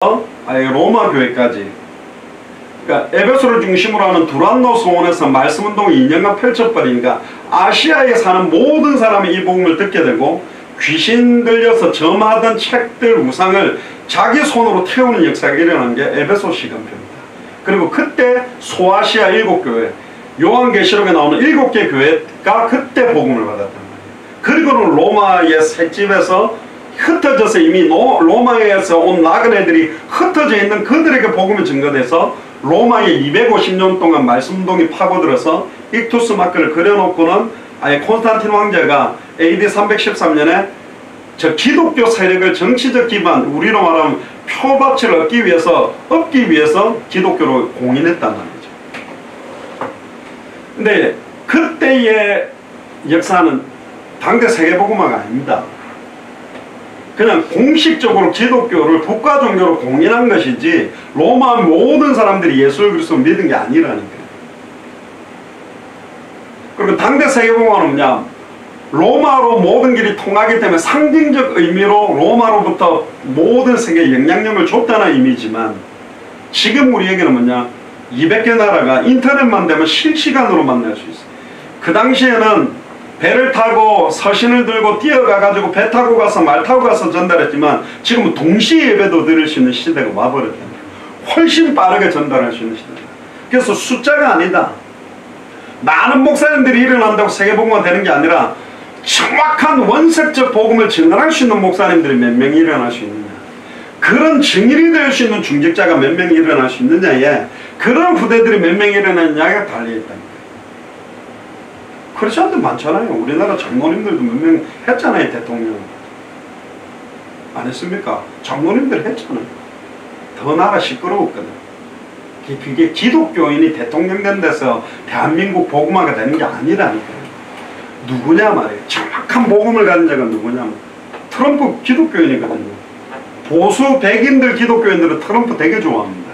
로마 교회까지, 그러니까 에베소를 중심으로 하는 두란노 소원에서 말씀운동이 2년간 펼쳐버리니까 아시아에 사는 모든 사람이 이 복음을 듣게 되고 귀신 들려서 점하던 책들 우상을 자기 손으로 태우는 역사가 일어난 게 에베소 시간표입니다. 그리고 그때 소아시아 7교회, 요한계시록에 나오는 7개 교회가 그때 복음을 받았단 말이에요. 그리고는 로마의 색집에서 흩어져서 이미 로마에서 온 나그네들이 흩어져 있는 그들에게 복음이 증거돼서 로마에 250년 동안 말씀운동이 파고들어서 익투스 마크를 그려놓고는 아예 콘스탄틴 황제가 AD 313년에 저 기독교 세력을 정치적 기반, 우리로 말하면 표밭을 얻기 위해서 기독교를 공인했단 말이죠. 근데 그때의 역사는 당대 세계복음화가 아닙니다. 그냥 공식적으로 기독교를 국가 종교로 공인한 것이지 로마 모든 사람들이 예수 그리스도를 믿은 게 아니라니까요. 그리고 당대 세계복음화는 뭐냐, 로마로 모든 길이 통하기 때문에 상징적 의미로 로마로부터 모든 세계에 영향력을 줬다는 의미지만, 지금 우리에게는 뭐냐, 200개 나라가 인터넷만 되면 실시간으로 만날 수 있어요. 그 당시에는 배를 타고 서신을 들고 뛰어가가지고 배 타고 가서 말 타고 가서 전달했지만 지금은 동시에 예배도 드릴 수 있는 시대가 와버렸다. 훨씬 빠르게 전달할 수 있는 시대다. 그래서 숫자가 아니다. 많은 목사님들이 일어난다고 세계복음화 되는 게 아니라 정확한 원색적 복음을 증언할 수 있는 목사님들이 몇 명이 일어날 수 있느냐, 그런 증인이 될 수 있는 중직자가 몇 명이 일어날 수 있느냐에 그런 후대들이 몇 명이 일어나느냐가 달려있다. 크리스천들 많잖아요. 우리나라 장로님들도 몇 명 했잖아요. 대통령 안 했습니까? 장로님들 했잖아요. 더 나라 시끄러웠거든. 그게 기독교인이 대통령 된 데서 대한민국 복음화가 되는 게 아니라니까요. 누구냐 말이에요. 정확한 복음을 가진 자가 누구냐, 트럼프 기독교인이거든요. 보수 백인들 기독교인들은 트럼프 되게 좋아합니다.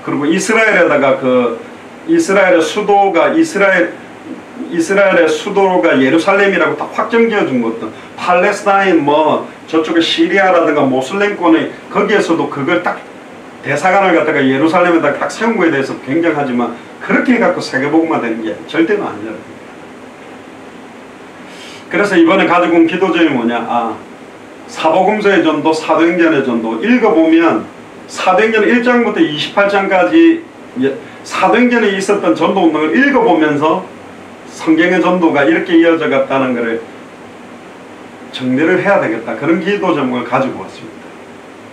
그리고 이스라엘에다가 이스라엘의 수도가 예루살렘이라고 다 확정지어 준 것도, 팔레스타인 저쪽에 시리아라든가 모슬렘권의 거기에서도 그걸 딱 대사관을 갖다가 예루살렘에다 딱 세운 거에 대해서 굉장하지만 그렇게 해갖고 세계복음화 되는 게 절대로 아니라. 그래서 이번에 가지고 온 기도점이 뭐냐, 사복음서의 전도, 사도행전의 전도 읽어보면 사도행전 1장부터 28장까지 사도행전에 있었던 전도운동을 읽어보면서 성경의 전도가 이렇게 이어져 갔다는 것을 정리를 해야 되겠다, 그런 기도 제목을 가지고 왔습니다.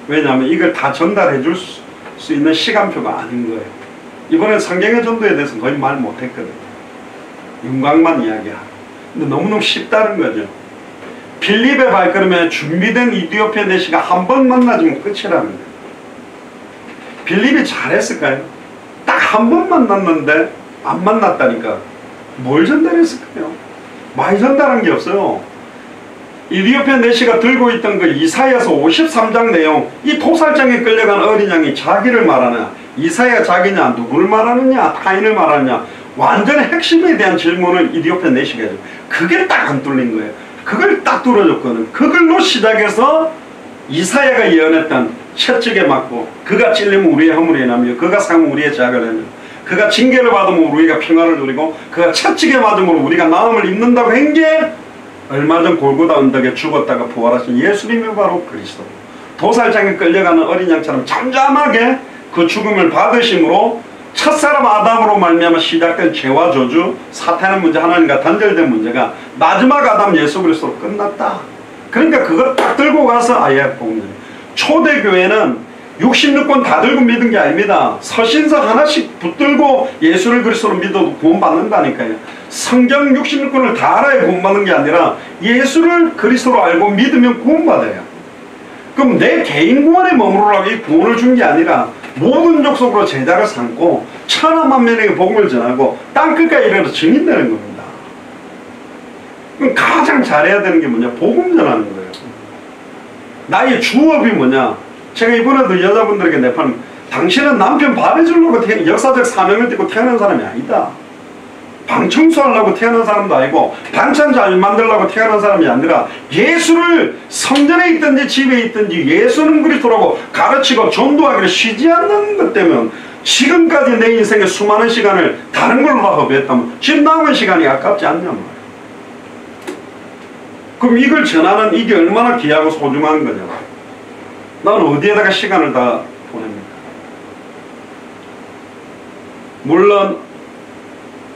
왜냐하면 이걸 다 전달해 줄 수 있는 시간표가 아닌 거예요. 이번엔 성경의 전도에 대해서 거의 말 못했거든요. 윤곽만 이야기하고. 근데 너무너무 쉽다는 거죠. 빌립의 발걸음에 준비된 이디오피아 내시가 한 번 만나주면 끝이라는 거예요. 빌립이 잘했을까요? 딱 한 번 만났는데 안 만났다니까. 뭘 전달했을까요? 많이 전달한 게 없어요. 이디오피아 내시가 들고 있던 그 이사야서 53장 내용, 이 도살장에 끌려간 어린 양이 자기를 말하냐, 이사야 자기냐, 누구를 말하느냐, 타인을 말하느냐, 완전히 핵심에 대한 질문을 이디오피아 내시가 해줘. 그게 딱 안 뚫린 거예요. 그걸 딱 뚫어줬거든. 그걸로 시작해서 이사야가 예언했던 채찍에 맞고 그가 찔리면 우리의 허물이 나며 그가 상하면 우리의 죄악을 내며 그가 징계를 받으면 우리가 평화를 누리고 그가 채찍에 맞음으로 우리가 나음을 입는다고 한 게 얼마 전 골고다 언덕에 죽었다가 부활하신 예수님이 바로 그리스도. 도살장에 끌려가는 어린 양처럼 잠잠하게 그 죽음을 받으심으로 첫사람 아담으로 말미암아 시작된 죄와 저주, 사탄의 문제, 하나님과 단절된 문제가 마지막 아담 예수 그리스도로 끝났다. 그러니까 그거 딱 들고 가서 아예 복음. 초대교회는 66권 다 들고 믿은 게 아닙니다. 서신서 하나씩 붙들고 예수를 그리스도로 믿어도 구원받는다니까요. 성경 66권을 다 알아야 구원받는 게 아니라 예수를 그리스도로 알고 믿으면 구원받아요. 그럼 내 개인 구원에 머무르라고 이 구원을 준 게 아니라 모든 족속으로 제자를 삼고 천하만민에게 복음을 전하고 땅끝까지 이르러 증인되는 겁니다. 그럼 가장 잘해야 되는 게 뭐냐? 복음 전하는 거예요. 나의 주업이 뭐냐? 제가 이번에도 여자분들에게 내파는, 당신은 남편 밥해주려고 역사적 사명을 띠고 태어난 사람이 아니다. 방 청소하려고 태어난 사람도 아니고 반찬 잘 만들려고 태어난 사람이 아니라 예수를 성전에 있든지 집에 있든지 예수는 그리스도라고 가르치고 전도하기를 쉬지 않는 것 때문에 지금까지 내 인생의 수많은 시간을 다른 걸로 다 허비했다면 지금 남은 시간이 아깝지 않냔 말이야. 그럼 이걸 전하는 이게 얼마나 귀하고 소중한 거냐. 나는 어디에다가 시간을 다 보냅니까? 물론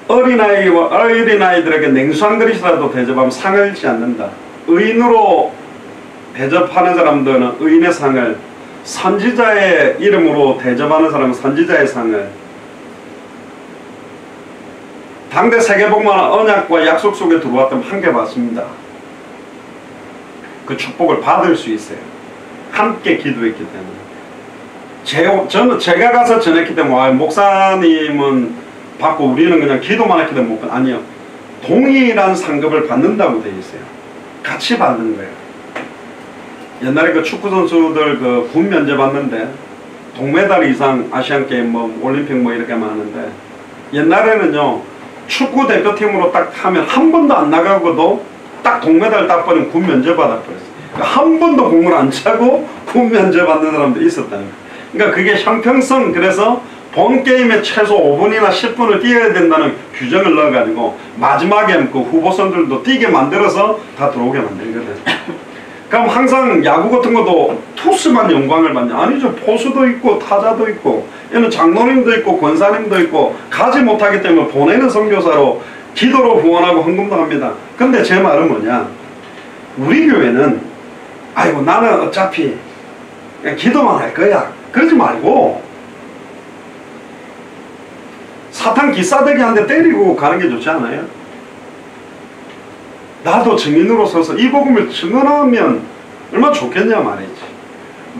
어린아이들에게 냉수 한 그릇이라도 대접하면 상을 잃지 않는다. 의인으로 대접하는 사람들은 의인의 상을, 선지자의 이름으로 대접하는 사람은 선지자의 상을, 당대 세계복음화는 언약과 약속 속에 들어왔다면 한 개 받습니다. 그 축복을 받을 수 있어요. 함께 기도했기 때문에. 제가 가서 전했기 때문에 목사님은 받고 우리는 그냥 기도만 했기 때문에 못 받. 아니요. 동일한 상급을 받는다고 되어 있어요. 같이 받는 거예요. 옛날에 그 축구 선수들 그 군 면제 받는데 동메달 이상 아시안 게임 뭐 올림픽 뭐 이렇게 하는데 옛날에는요 축구 대표팀으로 딱 하면 한 번도 안 나가고도 딱 동메달 딱 버리면 군 면제 받아버렸어요. 그러니까 한 번도 공을 안 차고 군 면제 받는 사람도 있었다는 거예요. 그러니까 그게 형평성, 그래서 본 게임에 최소 5분이나 10분을 뛰어야 된다는 규정을 넣어가지고 마지막에 그 후보선들도 뛰게 만들어서 다 들어오게 만들거든. 그럼 항상 야구 같은 것도 투수만 영광을 받냐? 아니죠. 포수도 있고 타자도 있고 얘는 장로님도 있고 권사님도 있고 가지 못하기 때문에 보내는 선교사로 기도로 후원하고 헌금도 합니다. 근데 제 말은 뭐냐? 우리 교회는 아이고 나는 어차피 그냥 기도만 할 거야. 그러지 말고 사탄 기싸대기 한 대 때리고 가는 게 좋지 않아요? 나도 증인으로 서서 이 복음을 증언하면 얼마나 좋겠냐 말이지.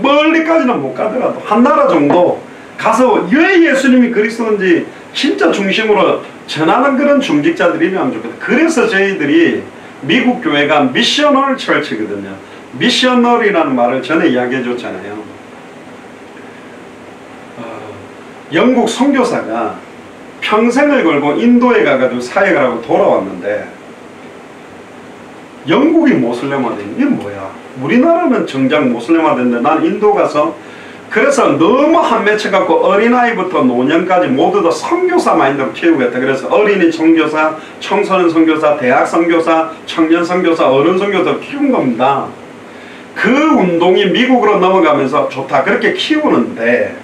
멀리까지는 못 가더라도 한 나라 정도 가서 왜 예수님이 그리스도인지 진짜 중심으로 전하는 그런 중직자들이면 하면 좋겠다. 그래서 저희들이 미국 교회가 미셔널 철치거든요. 미셔널이라는 말을 전에 이야기해 줬잖아요. 영국 선교사가 평생을 걸고 인도에 가가지고 사역을 하고 돌아왔는데 영국이 모슬렘화된 이게 뭐야? 우리나라는 정작 모슬렘화됐는데 난 인도 가서 그래서 너무 한 맺혀갖고 어린아이부터 노년까지 모두 다 선교사 마인드로 키우겠다. 그래서 어린이 선교사, 청소년 선교사, 대학 선교사, 청년 선교사, 어른 선교사 키운 겁니다. 그 운동이 미국으로 넘어가면서 좋다 그렇게 키우는데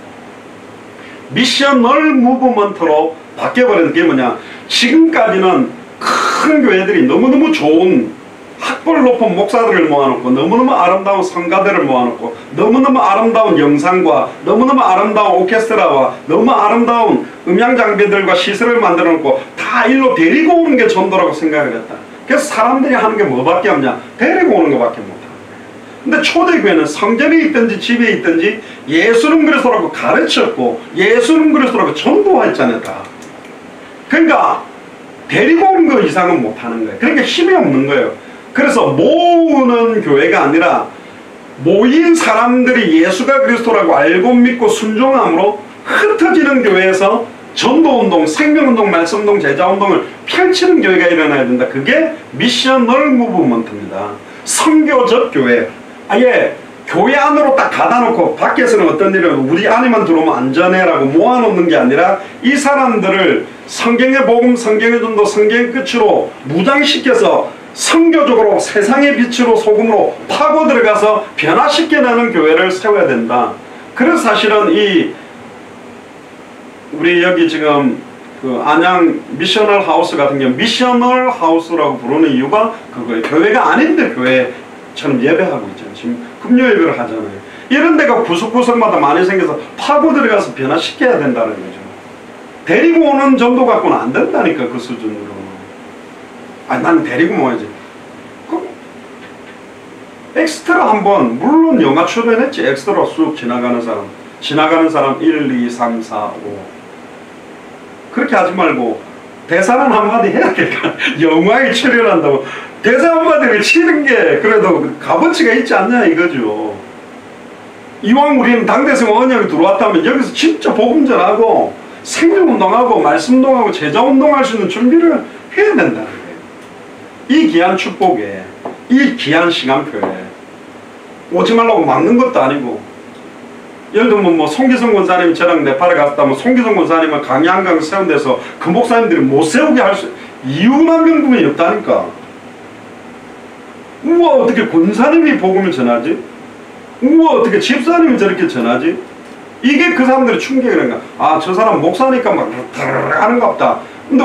미셔널 무브먼트로 바뀌어버리는 게 뭐냐? 지금까지는 큰 교회들이 너무너무 좋은 학벌 높은 목사들을 모아놓고 너무너무 아름다운 성가대를 모아놓고 너무너무 아름다운 영상과 너무너무 아름다운 오케스트라와 너무 아름다운 음향장비들과 시설을 만들어놓고 다 일로 데리고 오는 게 전도라고 생각을 했다. 그래서 사람들이 하는 게 뭐밖에 없냐? 데리고 오는 것밖에 못하는 거예요. 근데 초대교회는 성전에 있든지 집에 있든지 예수는 그리스도라고 가르쳤고 예수는 그리스도라고 전도했잖아요. 다. 그러니까 데리고 오는 거 이상은 못하는 거예요. 그러니까 힘이 없는 거예요. 그래서 모으는 교회가 아니라 모인 사람들이 예수가 그리스도라고 알고 믿고 순종함으로 흩어지는 교회에서 전도운동, 생명운동, 말씀운동, 제자운동을 펼치는 교회가 일어나야 된다. 그게 미셔널 무브먼트입니다. 선교적 교회. 아예 교회 안으로 딱 가다놓고 밖에서는 어떤 일을 우리 안에만 들어오면 안전해라고 모아놓는 게 아니라 이 사람들을 성경의 복음, 성경의 전도, 성경의 끝으로 무장시켜서 선교적으로 세상의 빛으로 소금으로 파고 들어가서 변화시켜내는 교회를 세워야 된다. 그래서 사실은 이 우리 여기 지금 그 안양 미셔널 하우스 같은 경우 미셔널 하우스라고 부르는 이유가 그거예요. 교회가 아닌데 교회처럼 예배하고 있잖아요. 지금 금요 예배를 하잖아요. 이런 데가 구석구석마다 많이 생겨서 파고 들어가서 변화시켜야 된다는 거죠. 데리고 오는 정도 갖고는 안 된다니까 그 수준으로. 아, 나는 데리고 모아야지. 그럼 엑스트라 한번 물론 영화 출연했지. 엑스트라 쑥 지나가는 사람 1, 2, 3, 4, 5 그렇게 하지 말고 대사는 한마디 해야 될까? 영화에 출연한다고 대사 한마디를 치는 게 그래도 값어치가 있지 않냐 이거죠. 이왕 우리는 당대성 언약이 들어왔다면 여기서 진짜 복음 전하고 생명운동하고 말씀운동하고 제자운동할 수 있는 준비를 해야 된다는 거예요. 이 귀한 축복에, 이 귀한 시간표에 오지 말라고 막는 것도 아니고, 예를 들면 뭐 송기성 권사님이 저랑 네팔에 갔다면 송기성 권사님은 강의 한 강 세운 데서 그 목사님들이 못 세우게 할 수 이유나 명분이 없다니까. 우와, 어떻게 권사님이 복음을 전하지? 우와, 어떻게 집사님이 저렇게 전하지? 이게 그 사람들의 충격이란가. 아, 저 사람 목사니까 막 하는가 보다. 근데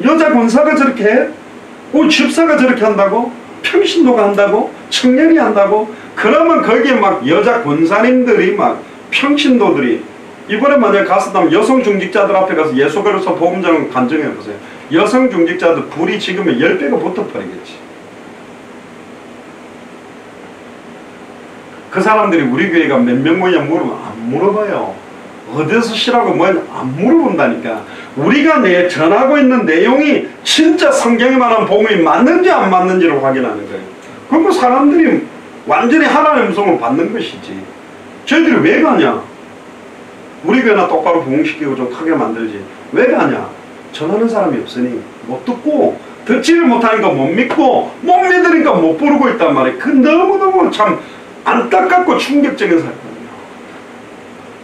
여자 권사가 저렇게 해? 집사가 저렇게 한다고? 평신도가 한다고? 청년이 한다고? 그러면 거기에 막 여자 권사님들이 막 평신도들이 이번에 만약에 갔었다면 여성 중직자들 앞에 가서 예수 그리스도 복음 전하는 간증해 보세요. 여성 중직자들 불이 지금은 10배가 붙어버리겠지. 그 사람들이 우리 교회가 몇 명 모이냐 물으면 안 물어봐요. 어디서 쉬라고 뭐냐 안 물어본다니까. 우리가 전하고 있는 내용이 진짜 성경에 말한 복음이 맞는지 안 맞는지를 확인하는 거예요. 그럼 사람들이 완전히 하나님의 음성을 받는 것이지. 저희들이 왜 가냐? 우리 교회나 똑바로 부흥시키고 좀 크게 만들지. 왜 가냐? 전하는 사람이 없으니 못 듣고, 듣지를 못하니까 못 믿고, 못 믿으니까 못 부르고 있단 말이에요. 그 너무너무 참 안타깝고 충격적인 사건이에요.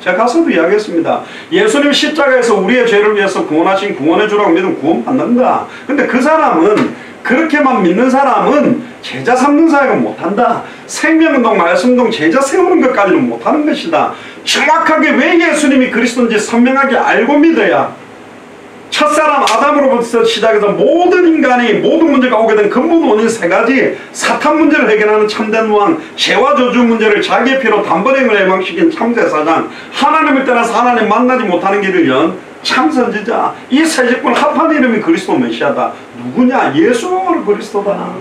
제가 가서도 이야기했습니다. 예수님 십자가에서 우리의 죄를 위해서 구원하신 구원해 주라고 믿으면 구원 받는다. 근데 그 사람은, 그렇게만 믿는 사람은 제자 삼는 사역은 못한다. 생명운동, 말씀운동, 제자 세우는 것까지는 못하는 것이다. 정확하게 왜 예수님이 그리스도인지 선명하게 알고 믿어야 첫사람 아담으로부터 시작해서 모든 인간이 모든 문제가 오게 된 근본 원인 3가지, 사탄 문제를 해결하는 참된 왕, 죄와 저주 문제를 자기의 피로 단번에 해방시킨 참제사장, 하나님을 떠나서 하나님 만나지 못하는 길을 연 참선지자, 이 세 직분 합한 이름이 그리스도 메시아다. 누구냐? 예수 그리스도다.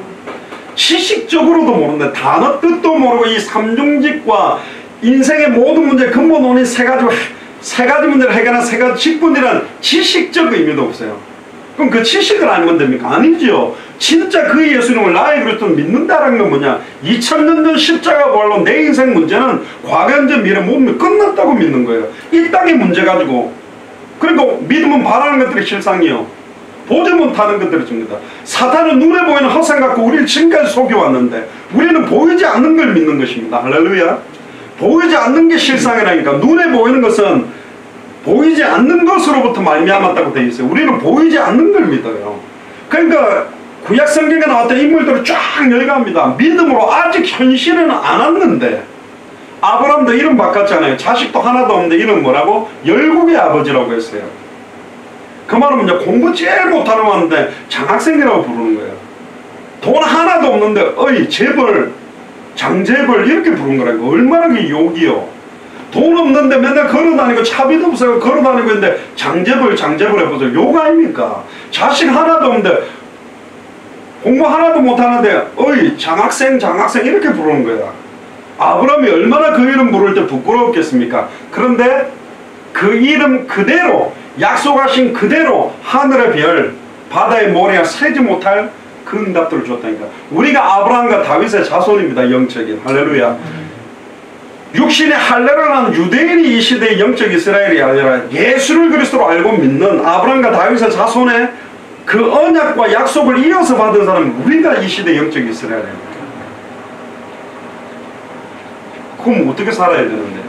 지식적으로도 모르는데 단어 뜻도 모르고 이 삼중직과 인생의 모든 문제 근본 원인 3가지 문제를 해결하는 3가지 직분이란 지식적 의미도 없어요. 그럼 그 지식을 알면 됩니까? 아니죠. 진짜 그 예수님을 나의 그리스도를 믿는다는 건 뭐냐? 2000년 전 십자가 부활로 내 인생 문제는 과거, 현재, 미래 모든 끝났다고 믿는 거예요. 이 땅의 문제 가지고. 그러니까 믿으면 바라는 것들이 실상이요. 보지 못하는 것들이 중요하다. 사탄은 눈에 보이는 헛생 갖고 우리를 지금까지 속여왔는데 우리는 보이지 않는 걸 믿는 것입니다. 할렐루야. 보이지 않는 게 실상이라니까. 눈에 보이는 것은 보이지 않는 것으로부터 말미암았다고 되어 있어요. 우리는 보이지 않는 걸 믿어요. 그러니까 구약 성경에 나왔던 인물들을 쫙 열거합니다. 믿음으로 아직 현실은 안 왔는데, 아브라함도 이름 바꿨잖아요. 자식도 하나도 없는데 이름 뭐라고? 열국의 아버지라고 했어요. 그 말은 이제 공부 제일 못하는 왔는데 장학생이라고 부르는 거예요. 돈 하나도 없는데 어이 재벌, 장재벌 이렇게 부른 거라니까. 얼마나 그 욕이요. 돈 없는데 맨날 걸어다니고 차비도 없어요. 걸어다니고 있는데 장재벌 해보세요. 욕 아닙니까? 자식 하나도 없는데 공부 하나도 못하는데 어이 장학생 이렇게 부르는 거야. 아브라함이 얼마나 그 이름 부를 때 부끄러웠겠습니까? 그런데 그 이름 그대로, 약속하신 그대로 하늘의 별, 바다의 모래가 세지 못할 그 응답들을 줬다니까. 우리가 아브라함과 다윗의 자손입니다. 영적인. 할렐루야. 육신의 할례를 한 유대인이 이 시대의 영적 이스라엘이 아니라 예수를 그리스도로 알고 믿는 아브라함과 다윗의 자손의 그 언약과 약속을 이어서 받은 사람이 우리가 이 시대의 영적 이스라엘입니다. 그럼 어떻게 살아야 되는데?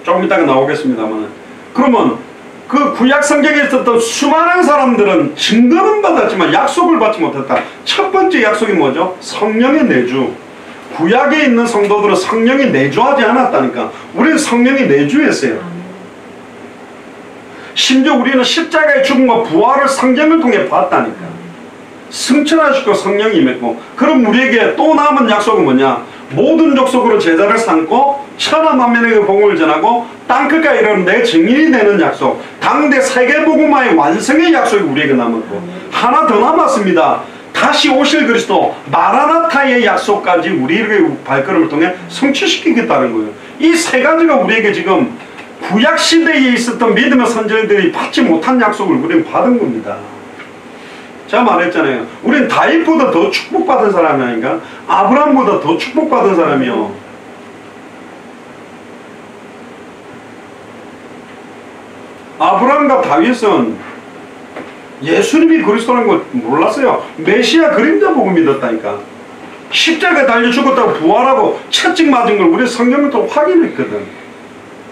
조금 이따가 나오겠습니다만, 그러면 그 구약 성경에 있었던 수많은 사람들은 증거는 받았지만 약속을 받지 못했다. 첫 번째 약속이 뭐죠? 성령의 내주. 구약에 있는 성도들은 성령이 내주하지 않았다니까. 우리는 성령이 내주했어요. 심지어 우리는 십자가의 죽음과 부활을 성경을 통해 봤다니까. 승천하시고 성령이 임했고, 그럼 우리에게 또 남은 약속은 뭐냐? 모든 족속으로 제자를 삼고 천하 만민에게 복음을 전하고 땅끝까지 이르는 내 증인이 되는 약속, 당대 세계복음화의 완성의 약속이 우리에게 남았고, 하나 더 남았습니다. 다시 오실 그리스도 마라나타의 약속까지 우리에게 발걸음을 통해 성취시키겠다는 거예요. 이 3가지가 우리에게 지금 구약시대에 있었던 믿음의 선지자들이 받지 못한 약속을 우리는 받은 겁니다. 제가 말했잖아요. 우리는 다윗보다 더 축복받은 사람이 아닌가? 아브라함보다 더 축복받은 사람이요. 아브라함과 다윗은 예수님이 그리스도라는 걸 몰랐어요. 메시아 그림자 보고 믿었다니까. 십자가에 달려 죽었다고 부활하고 채찍 맞은 걸 우리 성경을 또 확인했거든.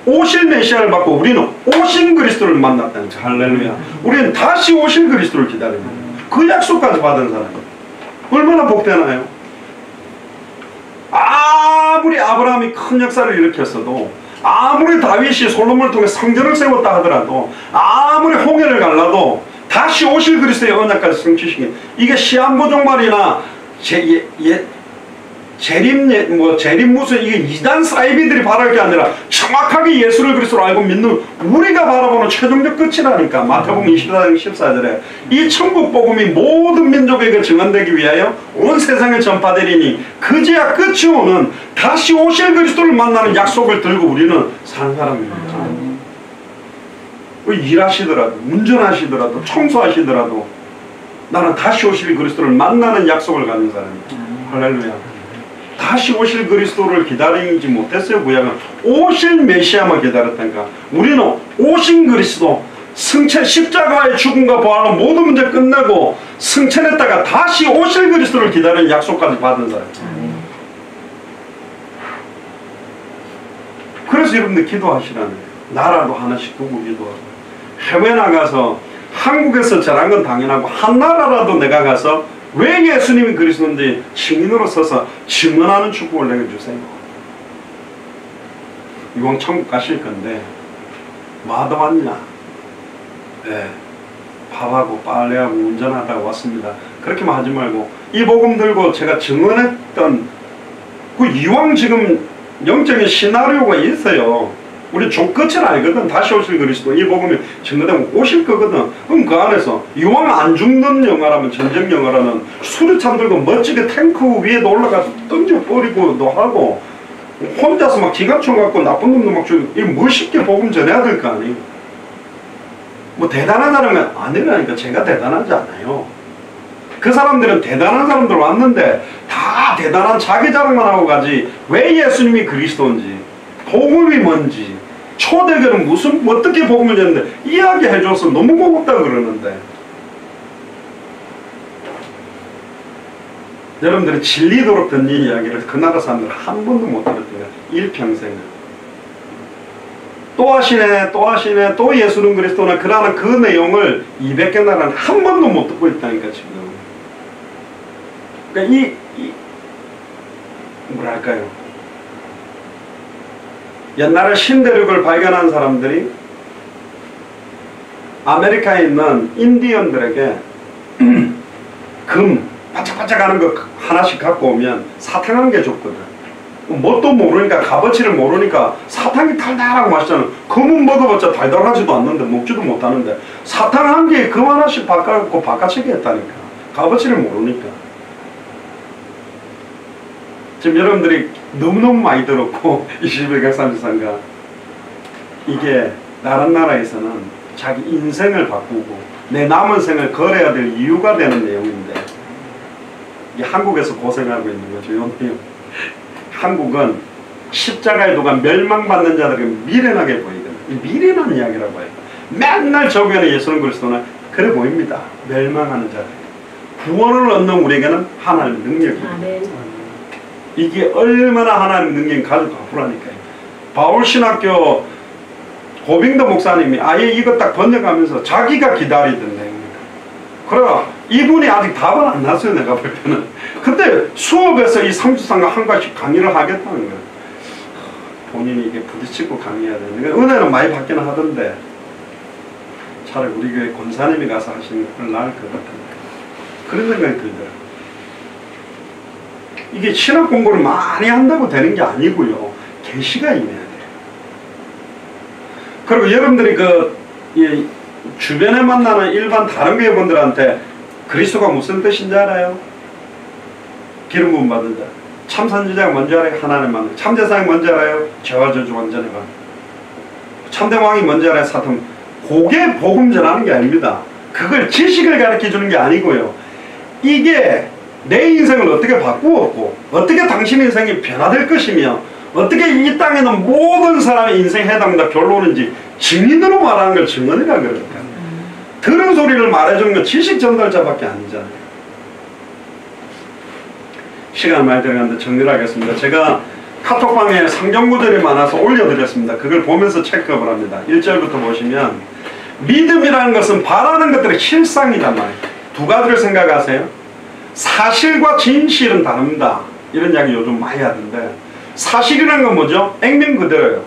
오실 메시아를 받고 우리는 오신 그리스도를 만났다니까. 할렐루야. 우리는 다시 오실 그리스도를 기다립니다. 그 약속까지 받은 사람 얼마나 복되나요? 아무리 아브라함이 큰 역사를 일으켰어도, 아무리 다윗이 솔로몬을 통해 성전을 세웠다 하더라도, 아무리 홍해를 갈라도 다시 오실 그리스도의 언약까지 성취시킨, 이게 시한부 종말이나 재림 무슨 이게 이단 사이비들이 바랄 게 아니라 정확하게 예수를 그리스도로 알고 믿는 우리가 바라보는 최종적 끝이라니까. 마태복음 24장 14절에 이 천국 복음이 모든 민족에게 증언되기 위하여 온 세상에 전파되리니 그제야 끝이 오는 다시 오실 그리스도를 만나는 약속을 들고 우리는 사는 사람입니다. 일하시더라도, 운전하시더라도, 청소하시더라도 나는 다시 오실 그리스도를 만나는 약속을 가진 사람입니다. 할렐루야. 다시 오실 그리스도를 기다리지 못했어요. 구약은 오실 메시아만 기다렸다니까. 우리는 오신 그리스도, 승천, 십자가의 죽음과 부활로 모든 문제 끝내고 승천했다가 다시 오실 그리스도를 기다리는 약속까지 받은 사람. 그래서 여러분들 기도하시라는 거예요. 나라도 하나씩 두고 기도하고, 해외 나가서 한국에서 잘한 건 당연하고 한 나라라도 내가 가서 왜 예수님이 그리스도인지 증인으로 서서 증언하는 축복을 내게 주세요. 이왕 천국 가실 건데 마다 왔냐? 네, 밥하고 빨래하고 운전하다가 왔습니다. 그렇게만 하지 말고 이 복음 들고 제가 증언했던 그 이왕 지금 영적인 시나리오가 있어요. 우리 끝을 알거든. 다시 오실 그리스도 이 복음이 증거되면 오실 거거든. 그럼 그 안에서 이왕 안 죽는 영화라면, 전쟁 영화라면 수류탄 들고 멋지게 탱크 위에도 올라가서 던져버리고도 하고, 혼자서 막 기관총 갖고 나쁜 놈도 막 죽이고, 이 멋있게 복음 전해야 될 거 아니에요. 뭐 대단한 사람은 아니라니까. 제가 대단하지 않아요. 그 사람들은 대단한 사람들 왔는데 다 대단한 자기 자랑만 하고 가지 왜 예수님이 그리스도인지, 복음이 뭔지, 초대교는 무슨 어떻게 복음을 전했는데 이야기해줘서 너무 고맙다 그러는데, 여러분들이 질리도록 듣는 이야기를 그 나라 사람들 한 번도 못 들었대요. 일평생을. 또 하시네, 또 하시네, 또 예수는 그리스도나, 그러나 그 내용을 200개 나라는 한 번도 못 듣고 있다니까 지금. 그러니까 뭐랄까요, 옛날에 신대륙을 발견한 사람들이 아메리카에 있는 인디언들에게 금 반짝반짝하는 거 하나씩 갖고 오면 사탕 한 개 줬거든. 뭣도 모르니까, 값어치를 모르니까 사탕이 달달하고 맛있잖아. 금은 먹어봤자 달달하지도 않는데, 먹지도 못하는데 사탕 한 개에 금 하나씩 바꿔갖고 바꿔치기 했다니까. 값어치를 모르니까. 지금 여러분들이 너무너무 많이 들었고 2133가 이게 다른 나라에서는 자기 인생을 바꾸고 내 남은 생을 걸어야 될 이유가 되는 내용인데, 이게 한국에서 고생하고 있는 거죠. 이 내용. 한국은 십자가의 도가 멸망받는 자들에게 미련하게 보이거든. 미련한 이야기라고 해요. 맨날 저변에 예수는 그리스도는 그래 보입니다. 멸망하는 자들. 구원을 얻는 우리에게는 하나님의 능력입니다. 이게 얼마나 하나님 능력이 가지고 아프라니까요. 바울신학교 고빙도 목사님이 아예 이거 딱 번역하면서 자기가 기다리던 내용입니다. 그래가 이분이 아직 답은 안 났어요. 내가 볼 때는. 근데 수업에서 이 삼주상과 한 가지씩 강의를 하겠다는 거예요. 본인이 이게 부딪히고 강의해야 되는 거예요. 은혜는 많이 받기는 하던데 차라리 우리 교회 권사님이 가서 하시는 걸 나을 것 같은데, 그런 생각이 들더라고요. 이게 신학 공부를 많이 한다고 되는 게 아니고요. 계시가 임해야 돼요. 그리고 여러분들이 주변에 만나는 일반 다른 교회분들한테 그리스도가 무슨 뜻인지 알아요? 기름 부음 받은 자. 참선지자가 뭔지 알아요? 하나님만. 참제사장이 뭔지 알아요? 죄와 저주 완전히 반. 참된 왕이 뭔지 알아요? 사탄. 그게 복음 전하는 게 아닙니다. 그걸 지식을 가르쳐 주는 게 아니고요. 이게 내 인생을 어떻게 바꾸었고 어떻게 당신 인생이 변화될 것이며 어떻게 이 땅에는 모든 사람의 인생에 해당된다 결론인지 증인으로 말하는 걸 증언이라 그러니까. 들은 소리를 말해주는 건 지식 전달자밖에 아니잖아요. 시간 많이 들어갔는데 정리를 하겠습니다. 제가 카톡방에 성경구절이 많아서 올려드렸습니다. 그걸 보면서 체크업을 합니다. 1절부터 보시면 믿음이라는 것은 바라는 것들의 실상이단 말이에요. 두 가지를 생각하세요. 사실과 진실은 다릅니다. 이런 이야기 요즘 많이 하던데 사실이라는 건 뭐죠? 액면 그대로예요.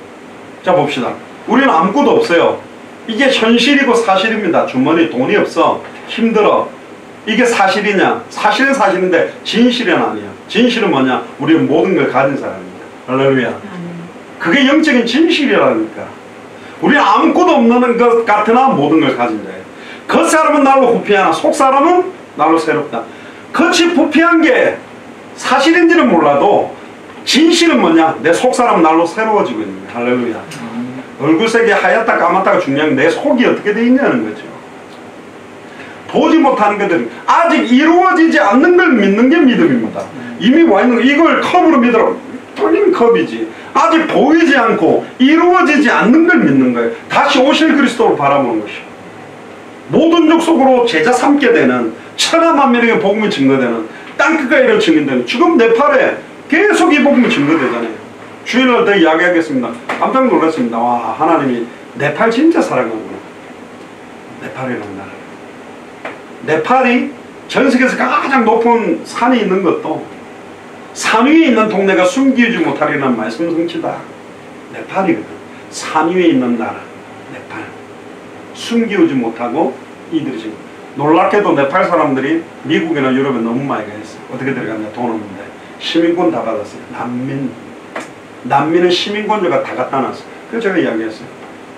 자 봅시다. 우리는 아무것도 없어요. 이게 현실이고 사실입니다. 주머니에 돈이 없어. 힘들어. 이게 사실이냐? 사실은 사실인데 진실은 아니에요. 진실은 뭐냐? 우리는 모든 걸 가진 사람입니다. 할렐루야. 그게 영적인 진실이라니까. 우리는 아무것도 없는 것 같으나 모든 걸 가진 자예요. 겉사람은 날로 부패하나 속사람은 날로 새롭다. 겉이 부패한 게 사실인지는 몰라도 진실은 뭐냐? 내 속사람은 날로 새로워지고 있는 거예요. 할렐루야. 얼굴색이 하얗다 까맣다가 중요한 내 속이 어떻게 돼 있냐는 거죠. 보지 못하는 것들이 아직 이루어지지 않는 걸 믿는 게 믿음입니다. 이미 와 있는 거 이걸 컵으로 믿으라. 뚫린 컵이지. 아직 보이지 않고 이루어지지 않는 걸 믿는 거예요. 다시 오실 그리스도를 바라보는 것이요. 모든 족속으로 제자 삼게 되는 천하만민에게 복음이 증거되는 땅끝까지 이런 증인되는 지금 네팔에 계속 이 복음이 증거되잖아요. 주일날 더 이야기하겠습니다. 깜짝 놀랐습니다. 와 하나님이 네팔 진짜 사랑하는구나. 네팔이라는 나라. 네팔이 전 세계에서 가장 높은 산이 있는 것도 산 위에 있는 동네가 숨기지 못하리라는 말씀 성취다. 네팔이거든. 산 위에 있는 나라 네팔. 숨기지 못하고 이들이 지금 놀랍게도 네팔 사람들이 미국이나 유럽에 너무 많이 가 있어요. 어떻게 들어갔냐? 돈 없는데 시민권 다 받았어요. 난민은 시민권자가 다 갖다 놨어요. 그래서 제가 이야기했어요.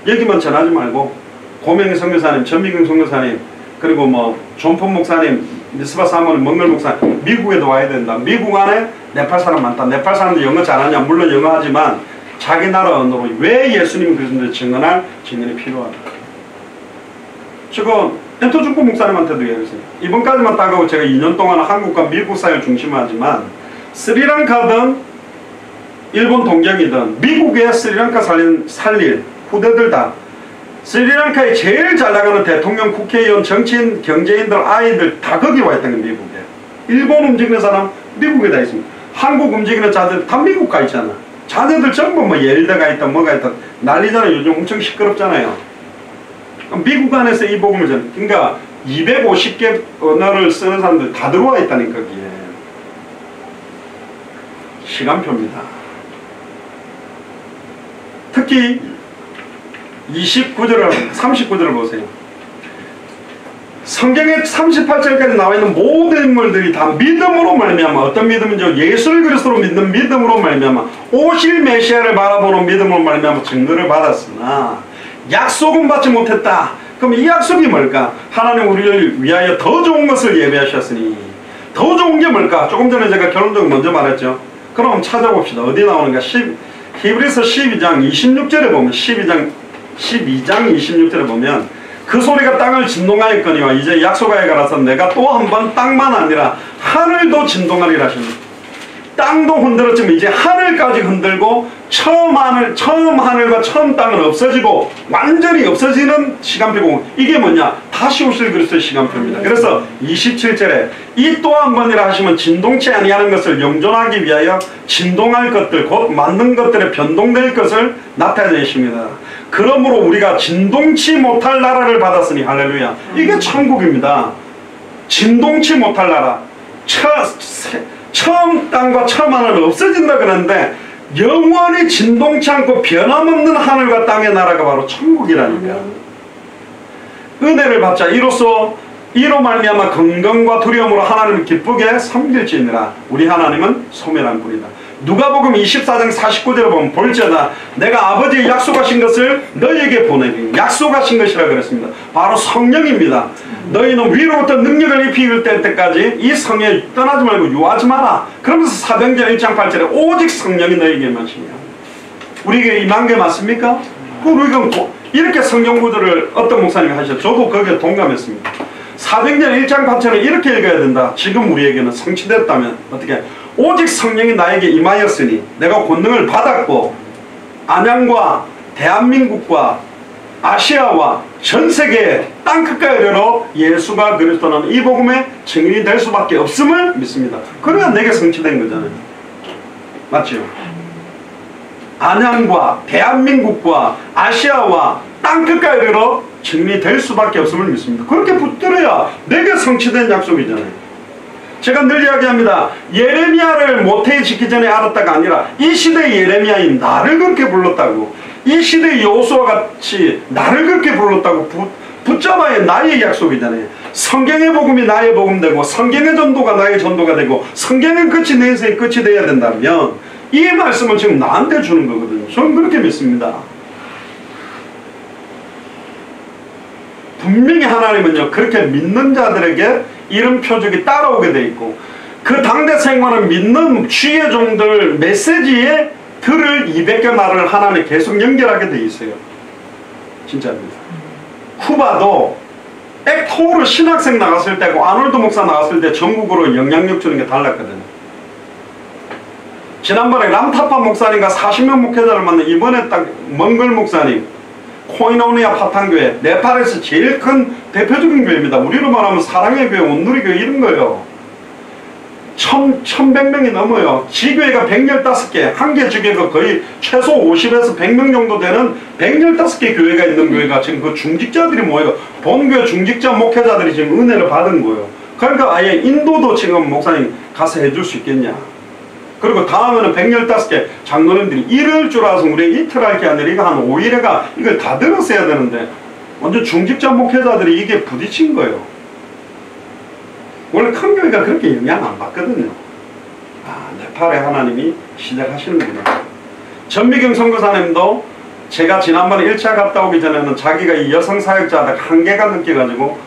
여기만 전하지 말고 고명희 선교사님, 전미경 선교사님, 그리고 뭐 존폰 목사님, 미스바 사모님, 멍걸 목사님 미국에도 와야 된다. 미국 안에 네팔 사람 많다. 네팔 사람들 영어 잘하냐? 물론 영어 하지만 자기 나라 언어로 왜 예수님이 그리스도를 증언할 증언이 필요하다. 지금 엔터중구 목사님한테도 얘기했어요. 이번까지만 따가고 제가 2년 동안 한국과 미국 사회를 중심하지만 스리랑카든 일본 동경이든 미국에 스리랑카 살릴 후대들 다 스리랑카에 제일 잘 나가는 대통령, 국회의원, 정치인, 경제인들, 아이들 다 거기 와 있다는 게 미국에. 일본 움직이는 사람 미국에 다 있습니다. 한국 움직이는 자들 다 미국 가 있잖아. 자녀들 전부 뭐 예일대가 있다 뭐가 있다 난리잖아요. 요즘 엄청 시끄럽잖아요. 미국 안에서 이 복음을 전 그러니까 250개 언어를 쓰는 사람들 다 들어와 있다니까 거기에. 시간표입니다. 특히 39절을 보세요. 성경에 38절까지 나와 있는 모든 인물들이 다 믿음으로 말미암아 어떤 믿음인지 예수 그리스도로 믿는 믿음으로 말미암아 오실 메시아를 바라보는 믿음으로 말미암아 증거를 받았으나 약속은 받지 못했다. 그럼 이 약속이 뭘까? 하나님 우리를 위하여 더 좋은 것을 예배하셨으니 더 좋은 게 뭘까? 조금 전에 제가 결론적으로 먼저 말했죠. 그럼 찾아봅시다. 어디 나오는가? 히브리서 12장 26절에 보면 12장 26절에 보면 그 소리가 땅을 진동하였거니와 이제 약속하여 가라서 내가 또 한 번 땅만 아니라 하늘도 진동하리라 하십니다. 땅도 흔들었지만 이제 하늘까지 흔들고 처음 하늘과 처음 땅은 없어지고 완전히 없어지는 시간표고 이게 뭐냐? 다시 오실 그리스도의 시간표입니다. 그래서 27절에 이 또 한 번이라 하시면 진동치 아니하는 것을 영존하기 위하여 진동할 것들 곧 맞는 것들에 변동될 것을 나타내십니다. 그러므로 우리가 진동치 못할 나라를 받았으니 할렐루야. 이게 천국입니다. 진동치 못할 나라. 처음 땅과 처음 하늘은 없어진다 그러는데 영원히 진동치 않고 변함없는 하늘과 땅의 나라가 바로 천국이라니까. 은혜를 받자 이로 말미암아 긍정과 두려움으로 하나님을 기쁘게 섬길지니라. 우리 하나님은 소멸한 분이다. 누가복음 24장 49절에 보면 볼지어다 내가 아버지의 약속하신 것을 너희에게 보내리. 약속하신 것이라 그랬습니다. 바로 성령입니다. 너희는 위로부터 능력을 입힐 때까지 이 성에 떠나지 말고 유하지 마라. 그러면서 사도행전 1장 8절에 오직 성령이 너희에게 임하시냐. 우리에게 임한 게 맞습니까? 우리가 이렇게 성경 구절을 어떤 목사님이 하셨죠. 저도 거기에 동감했습니다. 사도행전 1장 8절을 이렇게 읽어야 된다. 지금 우리에게는 성취됐다면 어떻게 오직 성령이 나에게 임하였으니 내가 권능을 받았고 안양과 대한민국과 아시아와 전 세계 땅끝까지 이르러 예수가 그리스도는 이 복음의 증인이 될 수밖에 없음을 믿습니다. 그래야 내게 성취된 거잖아요. 맞죠? 안양과 대한민국과 아시아와 땅끝까지 이르러 증인이 될 수밖에 없음을 믿습니다. 그렇게 붙들어야 내게 성취된 약속이잖아요. 제가 늘 이야기합니다. 예레미야를 모태에 짓기 전에 알았다가 아니라 이 시대의 예레미야인 나를 그렇게 불렀다고, 이 시대의 여호수아와 같이 나를 그렇게 불렀다고 붙잡아야 나의 약속이잖아요. 성경의 복음이 나의 복음 되고 성경의 전도가 나의 전도가 되고 성경의 끝이 내 인생의 끝이 되어야 된다면 이 말씀은 지금 나한테 주는 거거든요. 저는 그렇게 믿습니다. 분명히 하나님은요, 그렇게 믿는 자들에게 이런 표적이 따라오게 돼 있고, 그 당대 생활을 믿는 주의 종들 메시지에 들을 200개 말을 하나님 계속 연결하게 돼 있어요. 진짜입니다. 쿠바도 액토로 신학생 나갔을 때고 아놀드 목사 나갔을 때 전국으로 영향력 주는 게 달랐거든요. 지난번에 람타파 목사님과 40명 목회자를 만난 이번에 딱 멍글 목사님, 코이노니아 파탄교회, 네팔에서 제일 큰 대표적인 교회입니다. 우리로 말하면 사랑의 교회, 온누리교회 이런 거예요. 1100명이 넘어요. 지교회가 115개, 한 개 지교회가 거의 최소 50에서 100명 정도 되는 115개 교회가 있는 교회가 지금 그 중직자들이 모여요. 본교회 중직자 목회자들이 지금 은혜를 받은 거예요. 그러니까 아예 인도도 지금 목사님 가서 해줄 수 있겠냐. 그리고 다음에는 115개 장로님들이 이럴 줄 알아서 우리 이틀 할 게 아니라 이거 한 5일에가 이걸 다 들었어야 되는데 완전 중직자 목회자들이 이게 부딪힌 거예요. 원래 큰 교회가 그렇게 영향 안 받거든요. 아, 네팔에 하나님이 시작하시는구나. 전미경 선교사님도 제가 지난번에 1차 갔다 오기 전에는 자기가 이 여성 사역자다 한계가 느껴가지고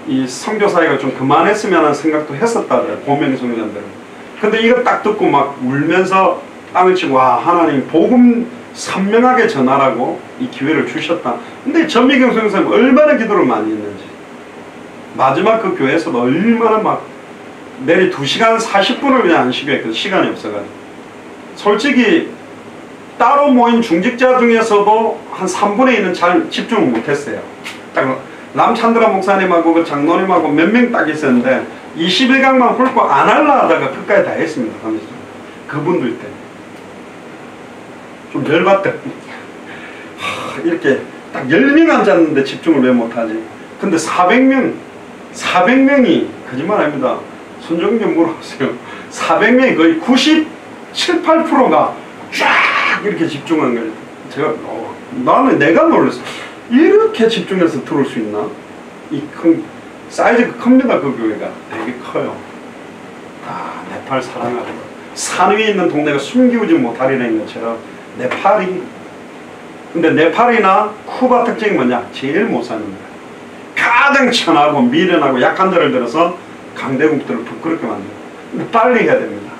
이 선교 사역을 좀 그만했으면 하는 생각도 했었다더래요. 고명 선교사님들은. 근데 이거 딱 듣고 막 울면서 땅을 치고 와, 하나님 복음 선명하게 전하라고 이 기회를 주셨다. 근데 전미경 선교사님 얼마나 기도를 많이 했는지. 마지막 그 교회에서도 얼마나 막 내리 2시간 40분을 그냥 안 쉬게 했거든. 시간이 없어가지고. 솔직히 따로 모인 중직자 중에서도 한 3분의 2는 잘 집중을 못했어요. 딱 람찬드라 목사님하고 그 장로님하고 몇 명 딱 있었는데 21강만 훑고 안 할라 하다가 끝까지 다 했습니다. 그분들 때문에. 좀 열받더라고요. 이렇게 딱 10명 앉았는데 집중을 왜 못하지? 근데 400명이 거짓말 아닙니다. 손정규 물어보세요. 400명이 거의 97, 8%가 쫙 이렇게 집중한 거예요. 제가 나는 내가 놀랐어. 이렇게 집중해서 들을 수 있나? 이 큰 사이즈가 큽니다. 그 교회가 되게 커요. 아, 네팔 사랑하고 산 위에 있는 동네가 숨기우지 못하리라는 것처럼 네팔이. 근데 네팔이나 쿠바 특징이 뭐냐? 제일 못 사는 거야. 가장 천하고 미련하고 약한 데를 들어서 강대국들을 부끄럽게 만들어요. 근데 빨리 해야 됩니다.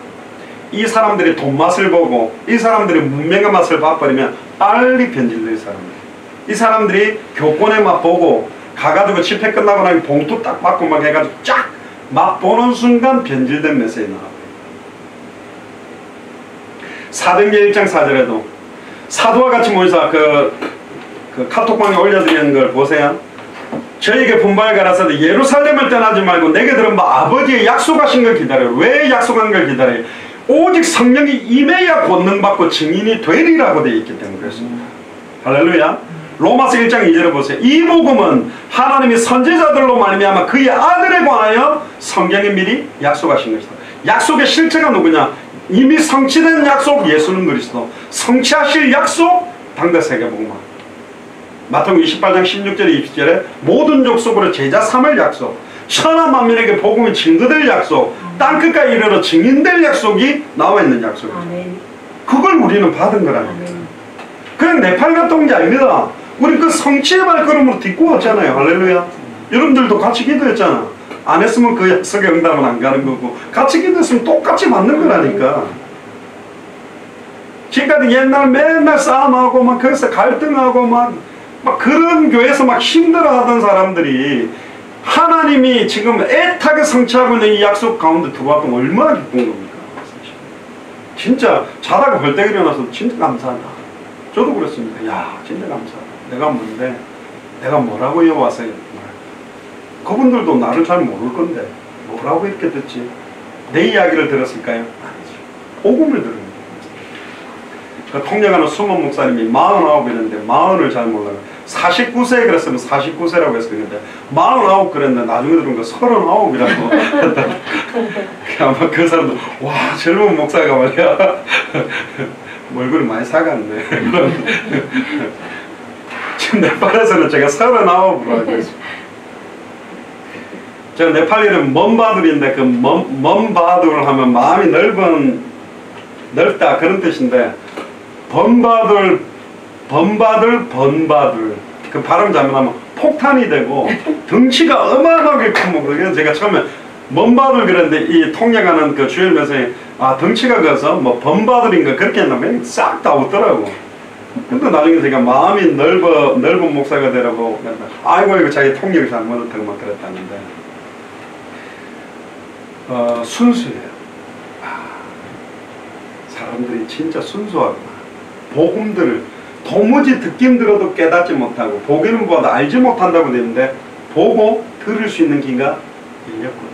이 사람들이 돈 맛을 보고 이 사람들이 문명의 맛을 봐버리면 빨리 변질될 사람들. 이 사람들이 교권의 맛 보고 가가지고 집회 끝나고 나면 봉투 딱 받고 막 해가지고 쫙 맛보는 순간 변질된 메시지 나와요. 사도행전 1장 4절에도 사도와 같이 모여서 그 카톡방에 올려드리는 걸 보세요. 저에게 분부하여 가라사대 예루살렘을 떠나지 말고 내게 들은 바 아버지의 약속하신 걸 기다려요. 왜 약속한 걸 기다려요? 오직 성령이 임해야 권능받고 증인이 되리라고 되어 있기 때문에 그렇습니다. 할렐루야. 로마서 1장 2절에 보세요. 이 복음은 하나님이 선지자들로 말미암아 그의 아들에 관하여 성경에 미리 약속하신 것이다. 약속의 실체가 누구냐? 이미 성취된 약속 예수는 그리스도, 성취하실 약속 당대 세계복음화. 마태복음 28장 16절에 20절에 모든 족속으로 제자 삼을 약속, 천하 만민에게 복음이 증거될 약속, 땅끝까지 이르러 증인될 약속이 나와 있는 약속이죠. 그걸 우리는 받은 거라니까. 그냥 네팔 갔다 온 게 아닙니다. 우리 그 성취의 발걸음으로 딛고 왔잖아요. 할렐루야. 여러분들도 같이 기도했잖아. 안 했으면 그 약속의 응답은 안 가는 거고, 같이 기도했으면 똑같이 받는 거라니까. 지금까지 옛날 맨날 싸움하고 막 거기서 갈등하고 막 그런 교회에서 막 힘들어하던 사람들이 하나님이 지금 애타게 성취하고 있는 이 약속 가운데 들어왔던 얼마나 기쁜 겁니까? 사실. 진짜 자다가 벌떡 일어나서 진짜 감사하다. 저도 그랬습니다. 야, 진짜 감사하다. 내가 뭔데? 내가 뭐라고 여와서 그분들도 나를 잘 모를 건데 뭐라고 이렇게 듣지? 내 이야기를 들었을까요? 아니죠. 복음을 들은 거예요. 그 통역하는 수문 목사님이 49이랬는데 40을 잘 몰라요. 49세 그랬으면 49세라고 해서 그랬는데 49 그랬는데 나중에 들은 거 39이라고 아마 그 사람도 와 젊은 목사가 말이야 얼굴이 많이 사갔네. 지금 네팔에서는 제가 39으로 알고 있습니다. 제가 네팔리는 먼바둘인데 그 먼바둘 하면 마음이 넓다 그런 뜻인데 번바둘 그 발음 잘못하면 폭탄이 되고 덩치가 어마어마하게 크고 그래서 제가 처음에 먼바둘 그랬는데 이 통역하는 그 주일 메시지 아 덩치가 커서 뭐 번바둘인가 그렇게 했나면 싹 다 웃더라고. 근데 나중에 제가 마음이 넓은 목사가 되라고 아이고 이거 자기 통역이 잘못했다고 막 그랬다는데 순수해요. 사람들이 진짜 순수하구나. 복음들을 도무지 듣기 힘들어도 깨닫지 못하고 보기는 보아도 알지 못한다고 되는데 보고 들을 수 있는 귀가 열렸구나.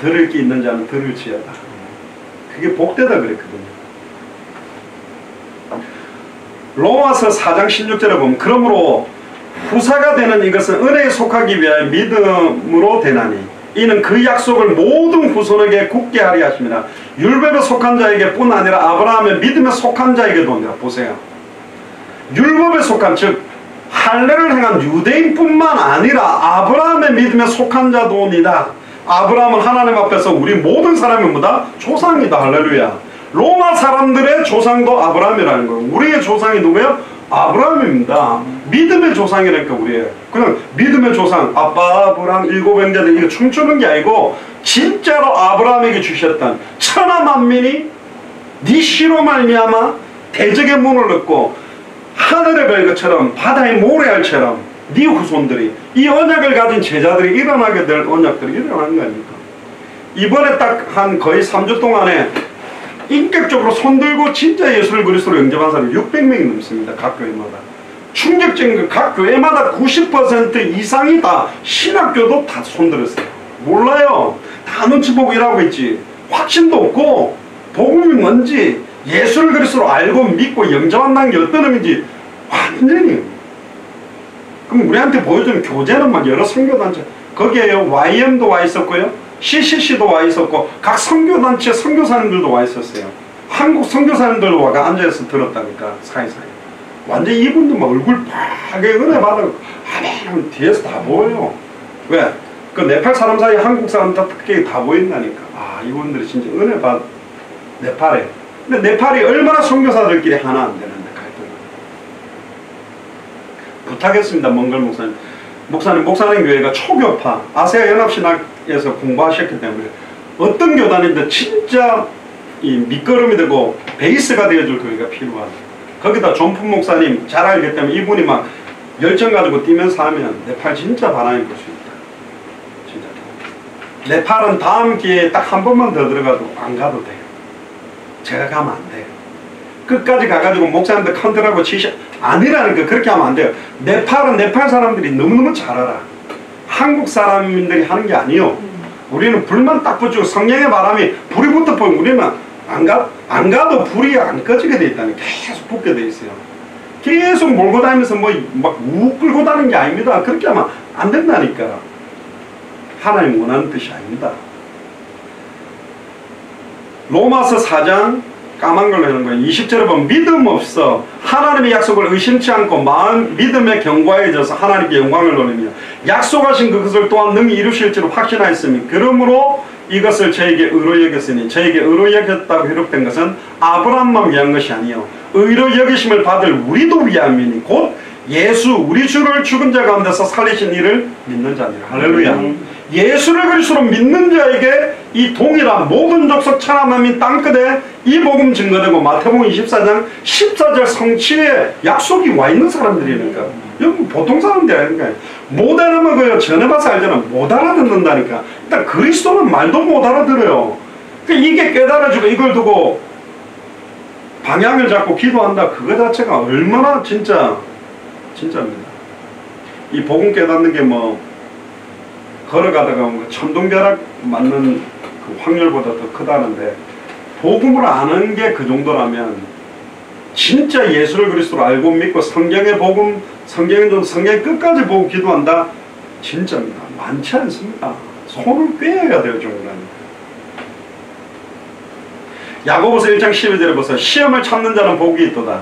들을 게 있는 자는 들을지어다. 그게 복되다 그랬거든요. 로마서 4장 16절에 보면 그러므로 후사가 되는 이것은 은혜에 속하기 위하여 믿음으로 되나니 이는 그 약속을 모든 후손에게 굳게 하리 하십니다. 율법에 속한 자에게 뿐 아니라 아브라함의 믿음에 속한 자에게도 옵니다. 보세요. 율법에 속한 즉 할례를 행한 유대인뿐만 아니라 아브라함의 믿음에 속한 자도 옵니다. 아브라함은 하나님 앞에서 우리 모든 사람이 뭐다? 조상이다. 할렐루야. 로마 사람들의 조상도 아브라함이라는 거예요. 우리의 조상이 누구예요? 아브라함입니다. 믿음의 조상이라니까 우리의. 그냥 믿음의 조상 아빠 아브라함 일곱 형제들 이거 춤추는 게 아니고 진짜로 아브라함에게 주셨던 천하 만민이 네 씨로 말미암아 대적의 문을 넣고 하늘의 별것처럼 바다의 모래알처럼 네 후손들이 이 언약을 가진 제자들이 일어나게 될 언약들이 일어나는 거 아닙니까? 이번에 딱 한 거의 3주 동안에 인격적으로 손들고 진짜 예수를 그리스도로 영접한 사람이 600명이 넘습니다. 각 교회마다. 충격적인 건 각 교회마다 90% 이상이 다 신학교도 다 손들었어요. 몰라요. 다 눈치 보고 일하고 있지. 확신도 없고 복음이 뭔지 예수를 그리스도로 알고 믿고 영접한다는 게 어떤 의미인지 완전히. 그럼 우리한테 보여주는 교재는 막 여러 선교단체 거기에요. YM도 와 있었고요. CCC도 와 있었고 각 선교단체 선교사님들도 와 있었어요. 한국 선교사님들도 와가 앉아서 들었다니까 사이사이. 완전 이분도 막 얼굴 파게 은혜 받아고 하면 뒤에서 다 보여요. 왜? 그 네팔 사람 사이 한국 사람 다 특히 다 보인다니까. 아 이분들이 진짜 은혜 받 네팔에. 근데 네팔이 얼마나 선교사들끼리 하나 안 되는데 갈등을. 부탁했습니다. 몽골 목사님. 목사님 교회가 초교파 아세아 연합신학에서 공부하셨기 때문에 어떤 교단인데 진짜 이 밑거름이 되고 베이스가 되어줄 교회가 필요하다. 거기다 존푼 목사님 잘 알기 때문에 이분이 막 열정 가지고 뛰면서 하면 네팔 진짜 바람이 불 수 있다. 진짜. 네팔은 다음 기회에 딱 한 번만 더 들어가도 안 가도 돼요. 제가 가면 안 돼요. 끝까지 가가지고 목사님들 컨트롤하고 치셔 아니라니까. 그렇게 하면 안 돼요. 네팔은 네팔 사람들이 너무너무 잘 알아. 한국 사람들이 하는 게 아니요. 우리는 불만 딱 붙이고 성령의 바람이 불이 붙어보면 우리는 안 가도 불이 안 꺼지게 돼 있다니. 계속 붙게 돼 있어요. 계속 몰고 다니면서 뭐 막 우 끌고 다니는 게 아닙니다. 그렇게 하면 안 된다니까. 하나님 원하는 뜻이 아닙니다. 로마서 4장 까만 걸로 하는 거예요. 20절에 보면 믿음 없어 하나님의 약속을 의심치 않고 마음 믿음에 견고해져서 하나님께 영광을 돌리며 약속하신 그것을 또한 능히 이루실 줄 확신하였으니 그러므로 이것을 저에게 의로 여겼으니 저에게 의로 여겼다고 기록된 것은 아브라함만 위한 것이 아니요 의로 여기심을 받을 우리도 위함이니 곧 예수 우리 주를 죽은 자 가운데서 살리신 이를 믿는 자니라. 할렐루야. 예수를 그리스도로 믿는 자에게 이 동일한 모든 족속 천하 만민 땅끝에 이 복음 증거되고 마태복음 24장 14절 성취의 약속이 와 있는 사람들이니까. 여기 보통 사람들이 아니니까. 못 알아면 그요 전해봐서 알잖아. 못 알아듣는다니까. 일단 그리스도는 말도 못 알아들어요. 이게 깨달아지고 이걸 두고 방향을 잡고 기도한다. 그거 자체가 얼마나 진짜입니다. 이 복음 깨닫는 게 뭐 걸어가다가 뭐 천둥벼락 맞는 그 확률보다 더 크다는데, 복음을 아는 게 그 정도라면 진짜 예수를 그리스도로 알고 믿고 성경의 복음, 성경 끝까지 보고 기도한다. 진짜입니다. 많지 않습니다. 손을 꿰어야 될 정도라니까. 야고보서 1장 12절에 보세요. 시험을 참는 자는 복이 있도다.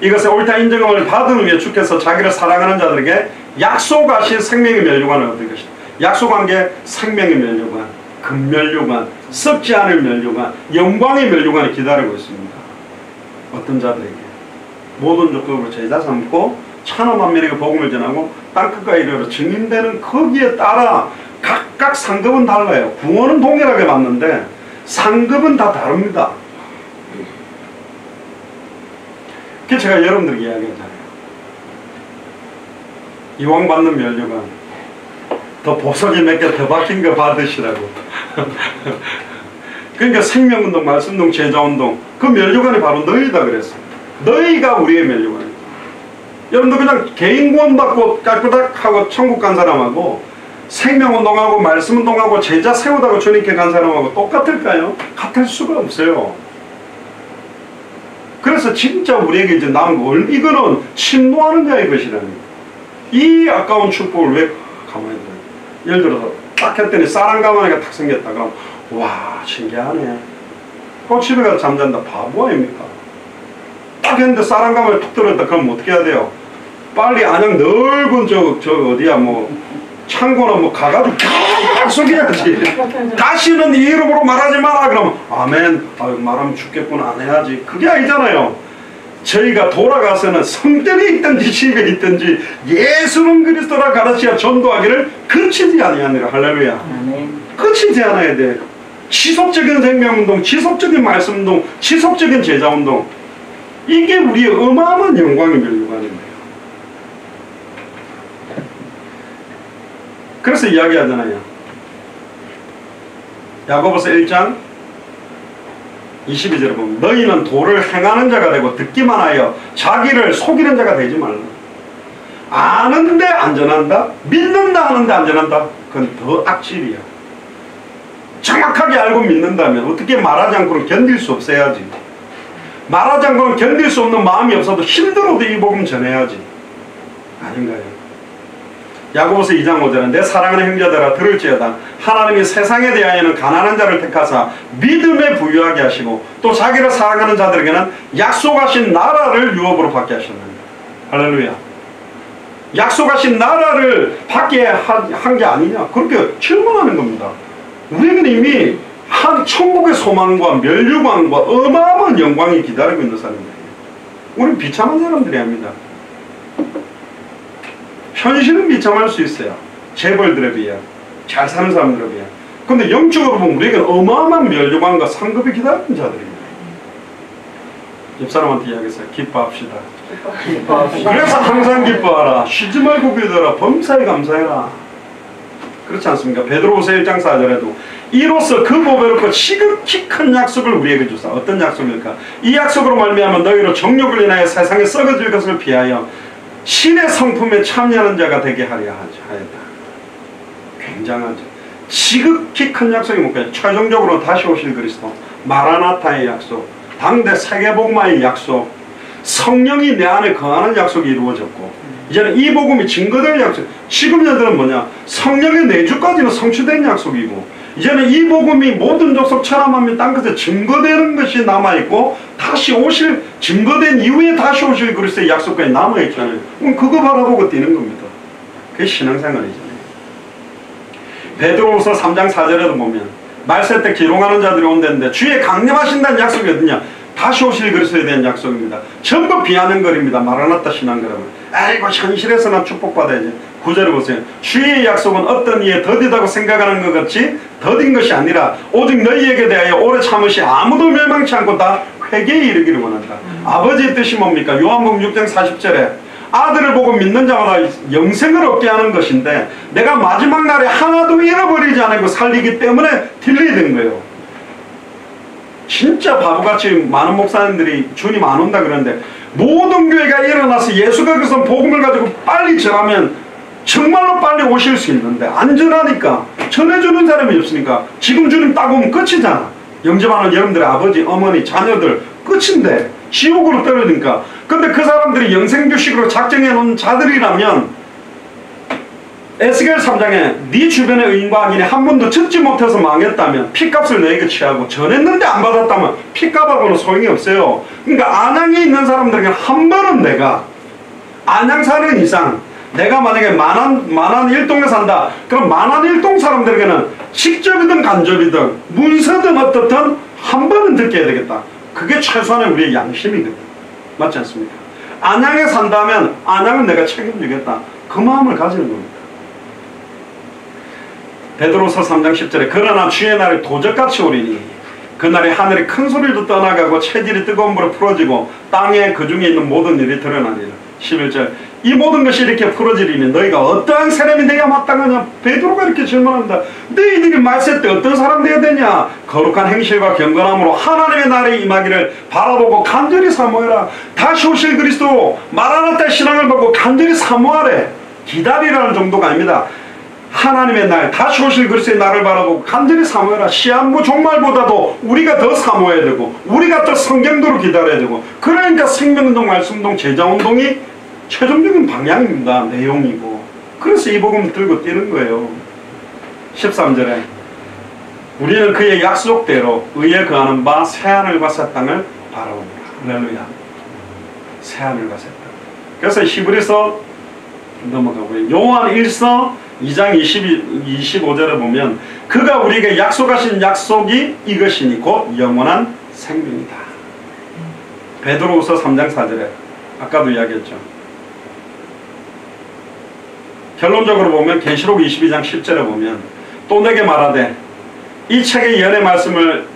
이것에 옳다 인정함을 받은 후에 주께서 자기를 사랑하는 자들에게 약속하신 생명의 면류관을 얻을 것이다. 약속한 게 생명의 면류관, 금면류관, 썩지 않을 면류관, 영광의 면류관이 기다리고 있습니다. 어떤 자들에게 모든 족속으로 제자 삼고 천하 만민에게 복음을 전하고 땅끝까지 이르러 증인되는 거기에 따라 각각 상급은 달라요. 구원은 동일하게 받는데 상급은 다 다릅니다. 그게 제가 여러분들에게 이야기하잖아요. 이왕 받는 면류관 더 보석이 몇 개 더 박힌 거 받으시라고. 그러니까 생명운동, 말씀운동, 제자운동, 그 면류관이 바로 너희다 그랬어요. 너희가 우리의 면류관이다. 여러분들 그냥 개인 구원받고 깔끔하고 천국 간 사람하고 생명운동하고 말씀운동하고 제자 세우다가 주님께 간 사람하고 똑같을까요? 같을 수가 없어요. 그래서 진짜 우리에게 이제 남은 거, 이거는 침노하는 자의 것이라는, 이 아까운 축복을 왜 가만히 둬요? 예를 들어서 딱 했더니 사랑가마니가 탁 생겼다. 그럼 와 신기하네. 집에 가서 잠잔다. 바보 아닙니까? 딱 했는데 사랑가마니 툭 들었다. 그럼 어떻게 해야 돼요? 빨리 안양 넓은 저 어디야 뭐 창고나 뭐 가가지고 쫙 속여야지. 다시는 이 이름으로 말하지 마라. 그러면 아멘. 아유, 말하면 죽겠구나. 안 해야지. 그게 아니잖아요. 저희가 돌아가서는 성전에 있든지 집에 있든지 예수는 그리스도라 가르치어 전도하기를 그치지 아니하니라. 할렐루야. 아멘. 그치지 않아야 돼. 지속적인 생명운동, 지속적인 말씀운동, 지속적인 제자운동, 이게 우리의 어마어마한 영광의 면류관입니다. 그래서 이야기하잖아요. 야고보서 1장 22절에 보면 너희는 도를 행하는 자가 되고 듣기만 하여 자기를 속이는 자가 되지 말라. 아는데 안전한다? 믿는다 하는데 안전한다? 그건 더 악질이야. 정확하게 알고 믿는다면 어떻게 말하지 않고는 견딜 수 없어야지. 말하지 않고는 견딜 수 없는 마음이 없어도 힘들어도 이 복음 전해야지. 아닌가요? 야고보서 2장 5절은 내 사랑하는 형제들아 들을지어다. 하나님이 세상에 대하여는 가난한 자를 택하사 믿음에 부유하게 하시고 또 자기를 사랑하는 자들에게는 약속하신 나라를 유업으로 받게 하셨느니라. 할렐루야. 약속하신 나라를 받게 한 게 아니냐, 그렇게 질문하는 겁니다. 우리는 이미 한 천국의 소망과 면류관과 어마어마한 영광이 기다리고 있는 사람들이에요. 우리는 비참한 사람들이 아닙니다. 현실은 비참할 수 있어요. 재벌들에 비해, 잘 사는 사람들에 비해. 근데 영적으로 보면 우리에게는 어마어마한 면류관과 상급이 기다리는 자들입니다. 옆 사람한테 이야기했어요. 기뻐합시다. 그래서 항상 기뻐하라. 쉬지 말고 기도하라. 범사에 감사해라. 그렇지 않습니까? 베드로후서 1장 4절에도 이로써 그 보배롭고 지극히 큰 약속을 우리에게 주사. 어떤 약속일까? 이 약속으로 말미암아 너희로 정욕을 인하여 세상에 썩어질 것을 피하여 신의 성품에 참여하는 자가 되게 하려 하였다. 굉장하죠. 지극히 큰 약속이 뭘까요? 최종적으로 다시 오실 그리스도, 마라나타의 약속, 당대 세계복음화의 약속, 성령이 내 안에 거하는 약속이 이루어졌고, 이제는 이 복음이 증거될 약속. 지금 얘들은 뭐냐? 성령의 내주까지는 성취된 약속이고, 이제는 이 복음이 모든 족속 천하 만민 땅끝에 증거되는 것이 남아있고, 다시 오실, 증거된 이후에 다시 오실 그리스도의 약속까지 남아있잖아요. 그럼 그거 바라보고 뛰는 겁니다. 그게 신앙생활이잖아요. 베드로후서 3장 4절에도 보면 말세 때 기롱하는 자들이 온다는데 주의 강림하신다는 약속이 어디냐? 다시 오실 그리스도에 대한 약속입니다. 전부 비하는 거입니다. 마라나타 신앙그러면 아이고 현실에서만 축복받아야지. 9절에 보세요. 주의 약속은 어떤 이에 더디다고 생각하는 것 같이 더딘 것이 아니라 오직 너희에게 대하여 오래 참으시 아무도 멸망치 않고 다 회개에 이르기를 원한다. 아버지의 뜻이 뭡니까? 요한복음 6장 40절에 아들을 보고 믿는 자마다 영생을 얻게 하는 것인데 내가 마지막 날에 하나도 잃어버리지 않고 살리기 때문에 딜레이 된 거예요. 진짜 바보같이 많은 목사님들이 주님 안 온다 그러는데, 모든 교회가 일어나서 예수가 그래서 복음을 가지고 빨리 전하면 정말로 빨리 오실 수 있는데, 안 전하니까, 전해주는 사람이 없으니까 지금 주님 딱 오면 끝이잖아. 영접하는 여러분들의 아버지, 어머니, 자녀들 끝인데 지옥으로 떨어지니까. 근데 그 사람들이 영생주식으로 작정해 놓은 자들이라면 에스겔 3장에 네 주변의 의인과 악인이 한 번도 듣지 못해서 망했다면, 핏값을 너에게 취하고 전했는데 안 받았다면 핏값하고는 소용이 없어요. 그러니까 안양에 있는 사람들에게 한 번은 내가 안양 사는 이상, 내가 만약에 만안 일동에 산다, 그럼 만안 일동 사람들에게는 직접이든 간접이든 문서든 어떻든 한 번은 듣게 해야 되겠다. 그게 최소한의 우리의 양심이거든. 맞지 않습니까? 안양에 산다면 안양은 내가 책임지겠다. 그 마음을 가지는 겁니다. 베드로서 3장 10절에 그러나 주의 날이 도적같이 오리니 그날에 하늘이 큰 소리로 떠나가고 체질이 뜨거운 불에 풀어지고 땅에 그 중에 있는 모든 일이 드러나니라. 11절 이 모든 것이 이렇게 풀어지리니 너희가 어떠한 사람이 되어야 마땅하냐. 베드로가 이렇게 질문합니다. 너희들이 말세 때 어떤 사람 되어야 되냐. 거룩한 행실과 경건함으로 하나님의 날이 임하기를 바라보고 간절히 사모해라. 다시 오실 그리스도 마라나타 신앙을 받고 간절히 사모하래. 기다리라는 정도가 아닙니다. 하나님의 날, 다시 오실 그리스도의 날을 바라보고 간절히 사모해라. 시한부 종말보다도 우리가 더 사모해야 되고, 우리가 더 성경도로 기다려야 되고, 그러니까 생명운동, 말씀운동, 제자운동이 최종적인 방향입니다. 내용이고. 그래서 이 복음 들고 뛰는 거예요. 13절에 우리는 그의 약속대로 의에 거하는 바 새하늘과 새 땅을 바라옵니다. 할렐루야. 새하늘과 새 땅. 그래서 히브리서 넘어가고요. 요한 1서 2장 25절에 보면 그가 우리에게 약속하신 약속이 이것이니 곧 영원한 생명이다. 베드로후서 3장 4절에 아까도 이야기했죠. 결론적으로 보면 계시록 22장 10절에 보면 또 내게 말하되 이 책의 예언의 말씀을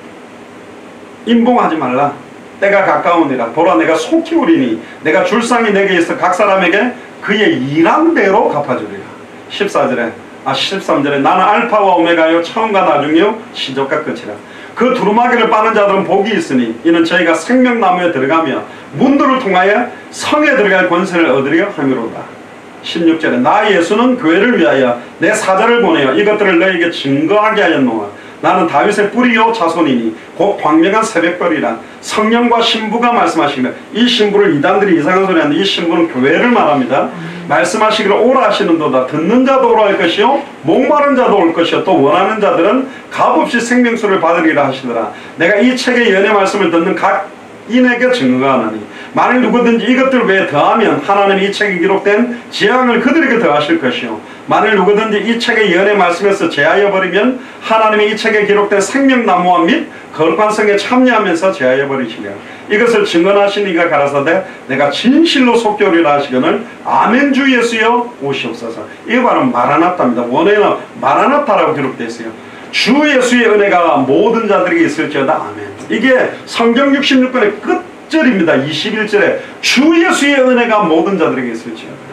임봉하지 말라. 때가 가까우니라. 보라 내가 속히 오리니 내가 줄상이 내게 있어 각 사람에게 그의 일한 대로 갚아주리라. 13절에 나는 알파와 오메가요 처음과 나중이요 시작과 끝이라. 그 두루마기를 빠는 자들은 복이 있으니 이는 저희가 생명나무에 들어가며 문들을 통하여 성에 들어갈 권세를 얻으려 함이로다. 16절에 나 예수는 교회를 위하여 내 사자를 보내어 이것들을 너에게 증거하게 하였노라. 나는 다윗의 뿌리요 자손이니 곧 광명한 새벽별이라. 성령과 신부가 말씀하시며, 이 신부를 이단들이 이상한 소리 하는데 이 신부는 교회를 말합니다. 말씀하시기를 오라 하시는도다. 듣는 자도 오라 할 것이요 목마른 자도 올 것이요 또 원하는 자들은 값없이 생명수를 받으리라 하시더라. 내가 이 책의 예언의 말씀을 듣는 각 인에게 증거가 하나니 만일 누구든지 이것들 외에 더하면 하나님이 이 책에 기록된 재앙을 그들에게 더하실 것이요 만일 누구든지 이 책의 예언의 말씀에서 제하여 버리면 하나님이 이 책에 기록된 생명나무와 및 거룩한 성에 참여하면서 제하여 버리시려. 이것을 증언하신 이가 가라사대 내가 진실로 속히 오리라 하시거늘 아멘 주 예수여 오시옵소서. 이거 바로 마라나타입니다. 원어에는 마라나타라고 기록되어 있어요. 주 예수의 은혜가 모든 자들에게 있을지어다. 아멘. 이게 성경 66권의 끝절입니다. 21절에 주 예수의 은혜가 모든 자들에게 있을지어다.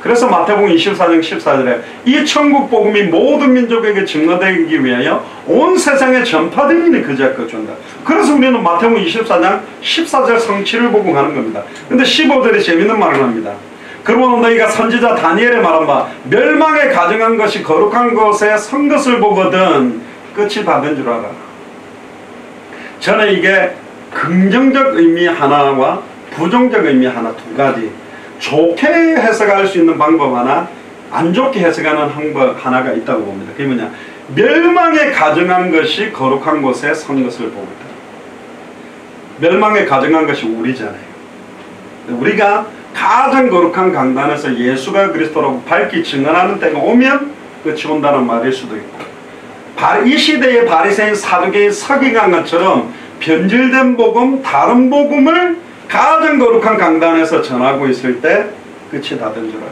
그래서 마태복음 24장 14절에 이 천국 복음이 모든 민족에게 증거되기 위하여 온 세상에 전파되기니 그제야 끝준다. 그래서 우리는 마태복음 24장 14절 성취를 보고 가는 겁니다. 근데 15절에 재밌는 말을 합니다. 그러므로 너희가 선지자 다니엘의 말한 바 멸망에 가증한 것이 거룩한 것에 선 것을 보거든 끝이 다 된 줄 알아. 저는 이게 긍정적 의미 하나와 부정적 의미 하나 두 가지, 좋게 해석할 수 있는 방법 하나, 안 좋게 해석하는 방법 하나가 있다고 봅니다. 그게 뭐냐, 멸망에 가증한 것이 거룩한 곳에 선 것을 보거든. 멸망에 가증한 것이 우리잖아요. 우리가 가장 거룩한 강단에서 예수가 그리스도라고 밝히 증언하는 때가 오면 끝이 온다는 말일 수도 있고, 이 시대의 바리새인 사두개인 서기관 것처럼 변질된 복음, 다른 복음을 가장 거룩한 강단에서 전하고 있을 때 끝이 다 된 줄 알아.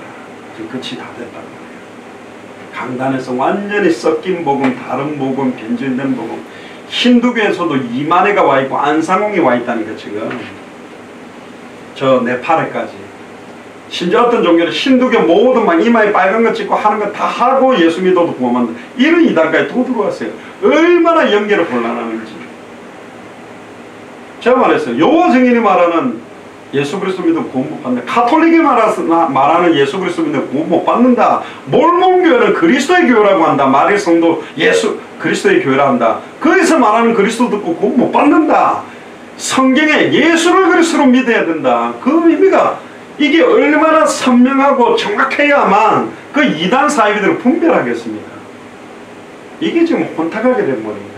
끝이 다 됐단 말이에요. 강단에서 완전히 섞인 복음, 다른 복음, 변질된 복음. 힌두교에서도 이만해가 와 있고 안상홍이 와 있다는 거 지금. 저 네팔에까지. 심지어 어떤 종교는 힌두교 모든 막 이마에 빨간 거 찍고 하는 거 다 하고 예수 믿어도 구원받는다. 이런 이단까지 또 들어왔어요. 얼마나 연계를 곤란하는지. 제가 말했어요. 여호와 증인이 말하는 예수 그리스도 믿으면 구원 못 받는다. 가톨릭이 말하는 예수 그리스도 믿으면 구원 못 받는다. 몰몬 교회는 그리스도의 교회라고 한다. 마리 성도 예수 그리스도의 교회라 한다. 거기서 말하는 그리스도 듣고 구원 못 받는다. 성경에 예수를 그리스도로 믿어야 된다. 그 의미가 이게 얼마나 선명하고 정확해야만 그 이단 사이비들을 분별하겠습니까? 이게 지금 혼탁하게 된 모양입니다.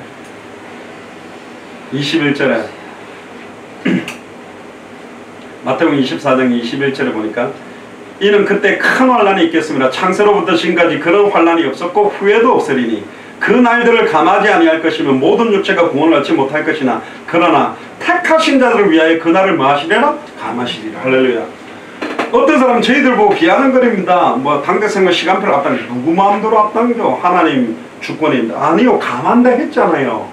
21절에 마태복음 24장 21절에 보니까 이는 그때 큰 환란이 있겠습니다. 창세로부터 지금까지 그런 환란이 없었고 후에도 없으리니 그 날들을 감하지 아니할 것이며 모든 육체가 구원을 얻지 못할 것이나 그러나 택하신 자들을 위하여 그 날을 뭐 하시려나? 감하시리라. 할렐루야. 어떤 사람은 저희들 보고 비아냥거립니다. 뭐 당대생활 시간표를 앞당겨. 누구 마음대로 앞당겨? 하나님 주권입니다. 아니요, 감한다 했잖아요.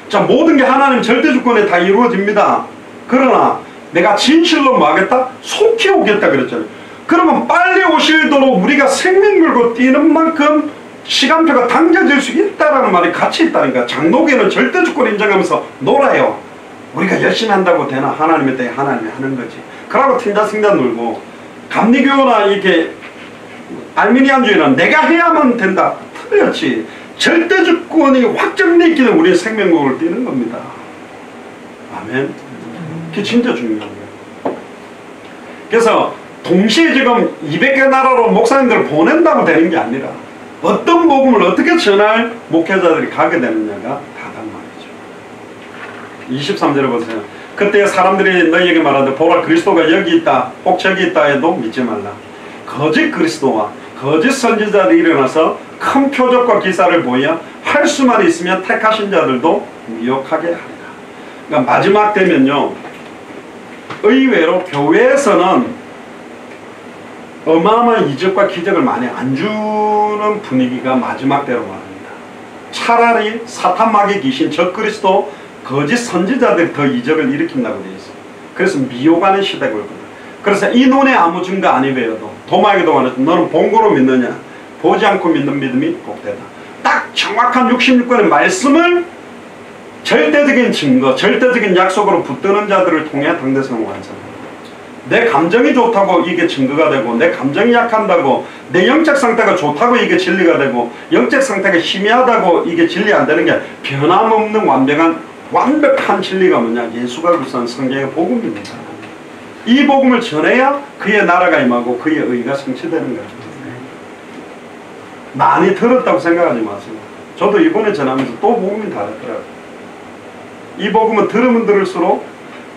자, 모든 게 하나님 절대 주권에 다 이루어집니다. 그러나 내가 진실로 뭐 하겠다? 속히 오겠다 그랬잖아요. 그러면 빨리 오실도록 우리가 생명 걸고 뛰는 만큼 시간표가 당겨질 수 있다라는 말이 같이 있다니까. 장로교는 절대 주권 인정하면서 놀아요. 우리가 열심히 한다고 되나? 하나님의 때에 하나님이 하는 거지. 그러고 튕자승자 놀고, 감리교나 이렇게 알미니안주의는 내가 해야만 된다. 틀렸지. 절대 주권이 확정되어 있기는 우리의 생명곡을 띄는 겁니다. 아멘. 그게 진짜 중요한 거예요. 그래서 동시에 지금 200개 나라로 목사님들을 보낸다고 되는 게 아니라 어떤 복음을 어떻게 전할 목회자들이 가게 되느냐가 다단 말이죠. 23절에 보세요. 그때 사람들이 너희에게 말하되 보라 그리스도가 여기 있다 혹 저기 있다 해도 믿지 말라. 거짓 그리스도와 거짓 선지자들이 일어나서 큰 표적과 기사를 보여 할 수만 있으면 택하신 자들도 미혹하게 하리라. 그러니까 마지막 되면요, 의외로 교회에서는 어마어마한 이적과 기적을 많이 안 주는 분위기가 마지막 때로 말합니다. 차라리 사탄 마귀 귀신 적그리스도 거짓 선지자들이 더 이적을 일으킨다고 되어 있어요. 그래서 미혹하는 시대가 올 거다. 그래서 이 눈에 아무 증거 아니 배워도 도마에게도 말해서 너는 본고로 믿느냐? 보지 않고 믿는 믿음이 복되다. 딱 정확한 66권의 말씀을 절대적인 증거, 절대적인 약속으로 붙드는 자들을 통해 당대성을 완성합니다. 내 감정이 좋다고 이게 증거가 되고, 내 감정이 약한다고, 내 영적 상태가 좋다고 이게 진리가 되고, 영적 상태가 희미하다고 이게 진리 안 되는 게 변함없는 완벽한 진리가 뭐냐? 예수가 구성한 성경의 복음입니다. 이 복음을 전해야 그의 나라가 임하고 그의 의가 성취되는 거예요. 많이 들었다고 생각하지 마세요. 저도 이번에 전하면서 또 복음이 다르더라고요. 이 복음은 들으면 들을수록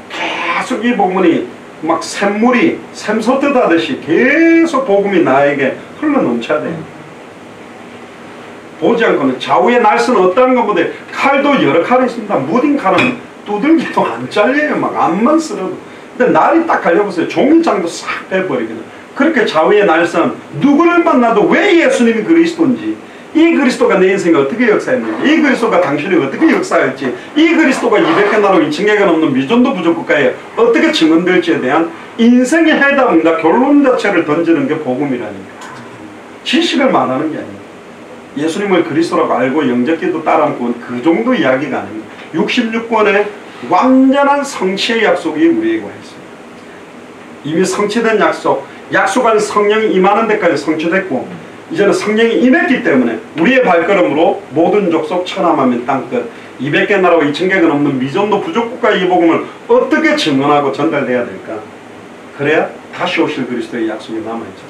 계속 이 복음이 막 샘물이 샘솟듯 하듯이 계속 복음이 나에게 흘러넘쳐야 돼요. 보지 않고는 좌우의 날선 어떠한 것보다 칼도 여러 칼이 있습니다. 무딘 칼은 두들기도 안 잘려요. 막 암만 쓸어도. 근데 날이 딱 갈려보세요. 종이장도 싹 빼버리거든. 그렇게 좌우의 날선 누구를 만나도 왜 예수님이 그리스도인지, 이 그리스도가 내 인생에 어떻게 역사했는지, 이 그리스도가 당신이 어떻게 역사할지, 이 그리스도가 200개 나라 2,000개가 넘는 미전도 부족국가에 어떻게 증언될지에 대한 인생의 해답입니다. 결론 자체를 던지는 게 복음이라니까. 지식을 말하는 게 아닙니다. 예수님을 그리스도라고 알고 영접기도 따라하고 그 정도 이야기가 아닙니다. 66권의 완전한 성취의 약속이 우리에게 와 있습니다. 이미 성취된 약속, 약속한 성령이 임하는 데까지 성취됐고, 이제는 성령이 임했기 때문에 우리의 발걸음으로 모든 족속 천하만민 땅끝 200개 나라와 2,000개가 넘는 미전도 부족국가의 이 복음을 어떻게 증언하고 전달돼야 될까? 그래야 다시 오실 그리스도의 약속이 남아있죠.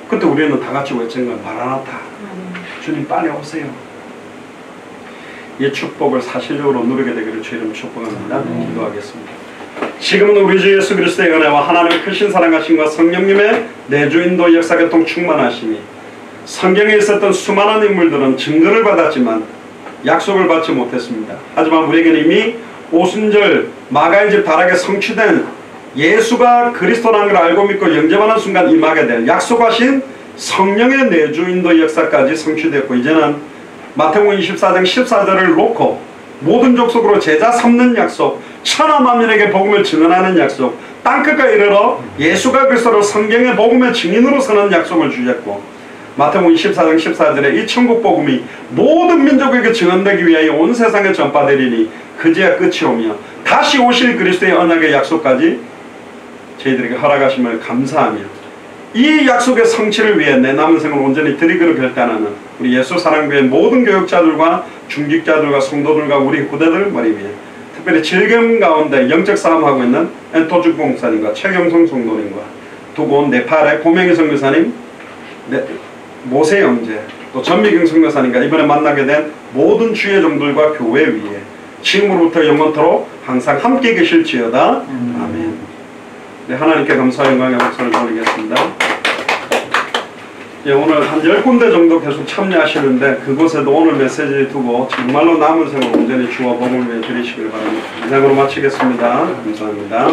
그때 우리는 다 같이 외치는 건 마라나타, 주님 빨리 오세요. 이 축복을 사실적으로 누리게 되기를 주 이름 축복합니다. 기도하겠습니다. 지금은 우리 주 예수 그리스도의 은혜와 하나님의 크신 사랑하심과 성령님의 내주인도 역사교통 충만하심이, 성경에 있었던 수많은 인물들은 증거를 받았지만 약속을 받지 못했습니다. 하지만 우리에게는 이미 오순절 마가의 다락에 성취된 예수가 그리스도라는 걸 알고 믿고 영접하는 순간 임하게 될 약속하신 성령의 내주인도 역사까지 성취됐고, 이제는 마태복음 24장 14절을 놓고 모든 족속으로 제자 삼는 약속, 천하만민에게 복음을 증언하는 약속, 땅끝까지 이르러 예수가 그리스도로 성경의 복음의 증인으로 서는 약속을 주셨고, 마태복음 24장 14절에 이 천국 복음이 모든 민족에게 증언되기 위하여 온 세상에 전파되리니 그제야 끝이 오며 다시 오실 그리스도의 언약의 약속까지 저희들에게 허락하심을 감사하며 이 약속의 성취를 위해 내 남은 생을 온전히 드리기로 결단하는 우리 예수 사랑교회 모든 교육자들과 중직자들과 성도들과 우리 후대들 머리 위에 특별히 질병 가운데 영적 싸움하고 있는 엔토죽 목사님과 최경성 성도님과 두고 온 네팔의 고명희 선교사님, 모세 형제, 또 전미경 선교사님과 이번에 만나게 된 모든 주의 종들과 교회 위에 지금으로부터 영원토록 항상 함께 계실지어다. 아멘. 네, 하나님께 감사 영광의 박수를 돌리겠습니다. 예, 오늘 한 10군데 정도 계속 참여하시는데 그곳에도 오늘 메시지 두고 정말로 남은 생을 온전히 주와 복음을 위해 드리시길 바랍니다. 이상으로 마치겠습니다. 감사합니다.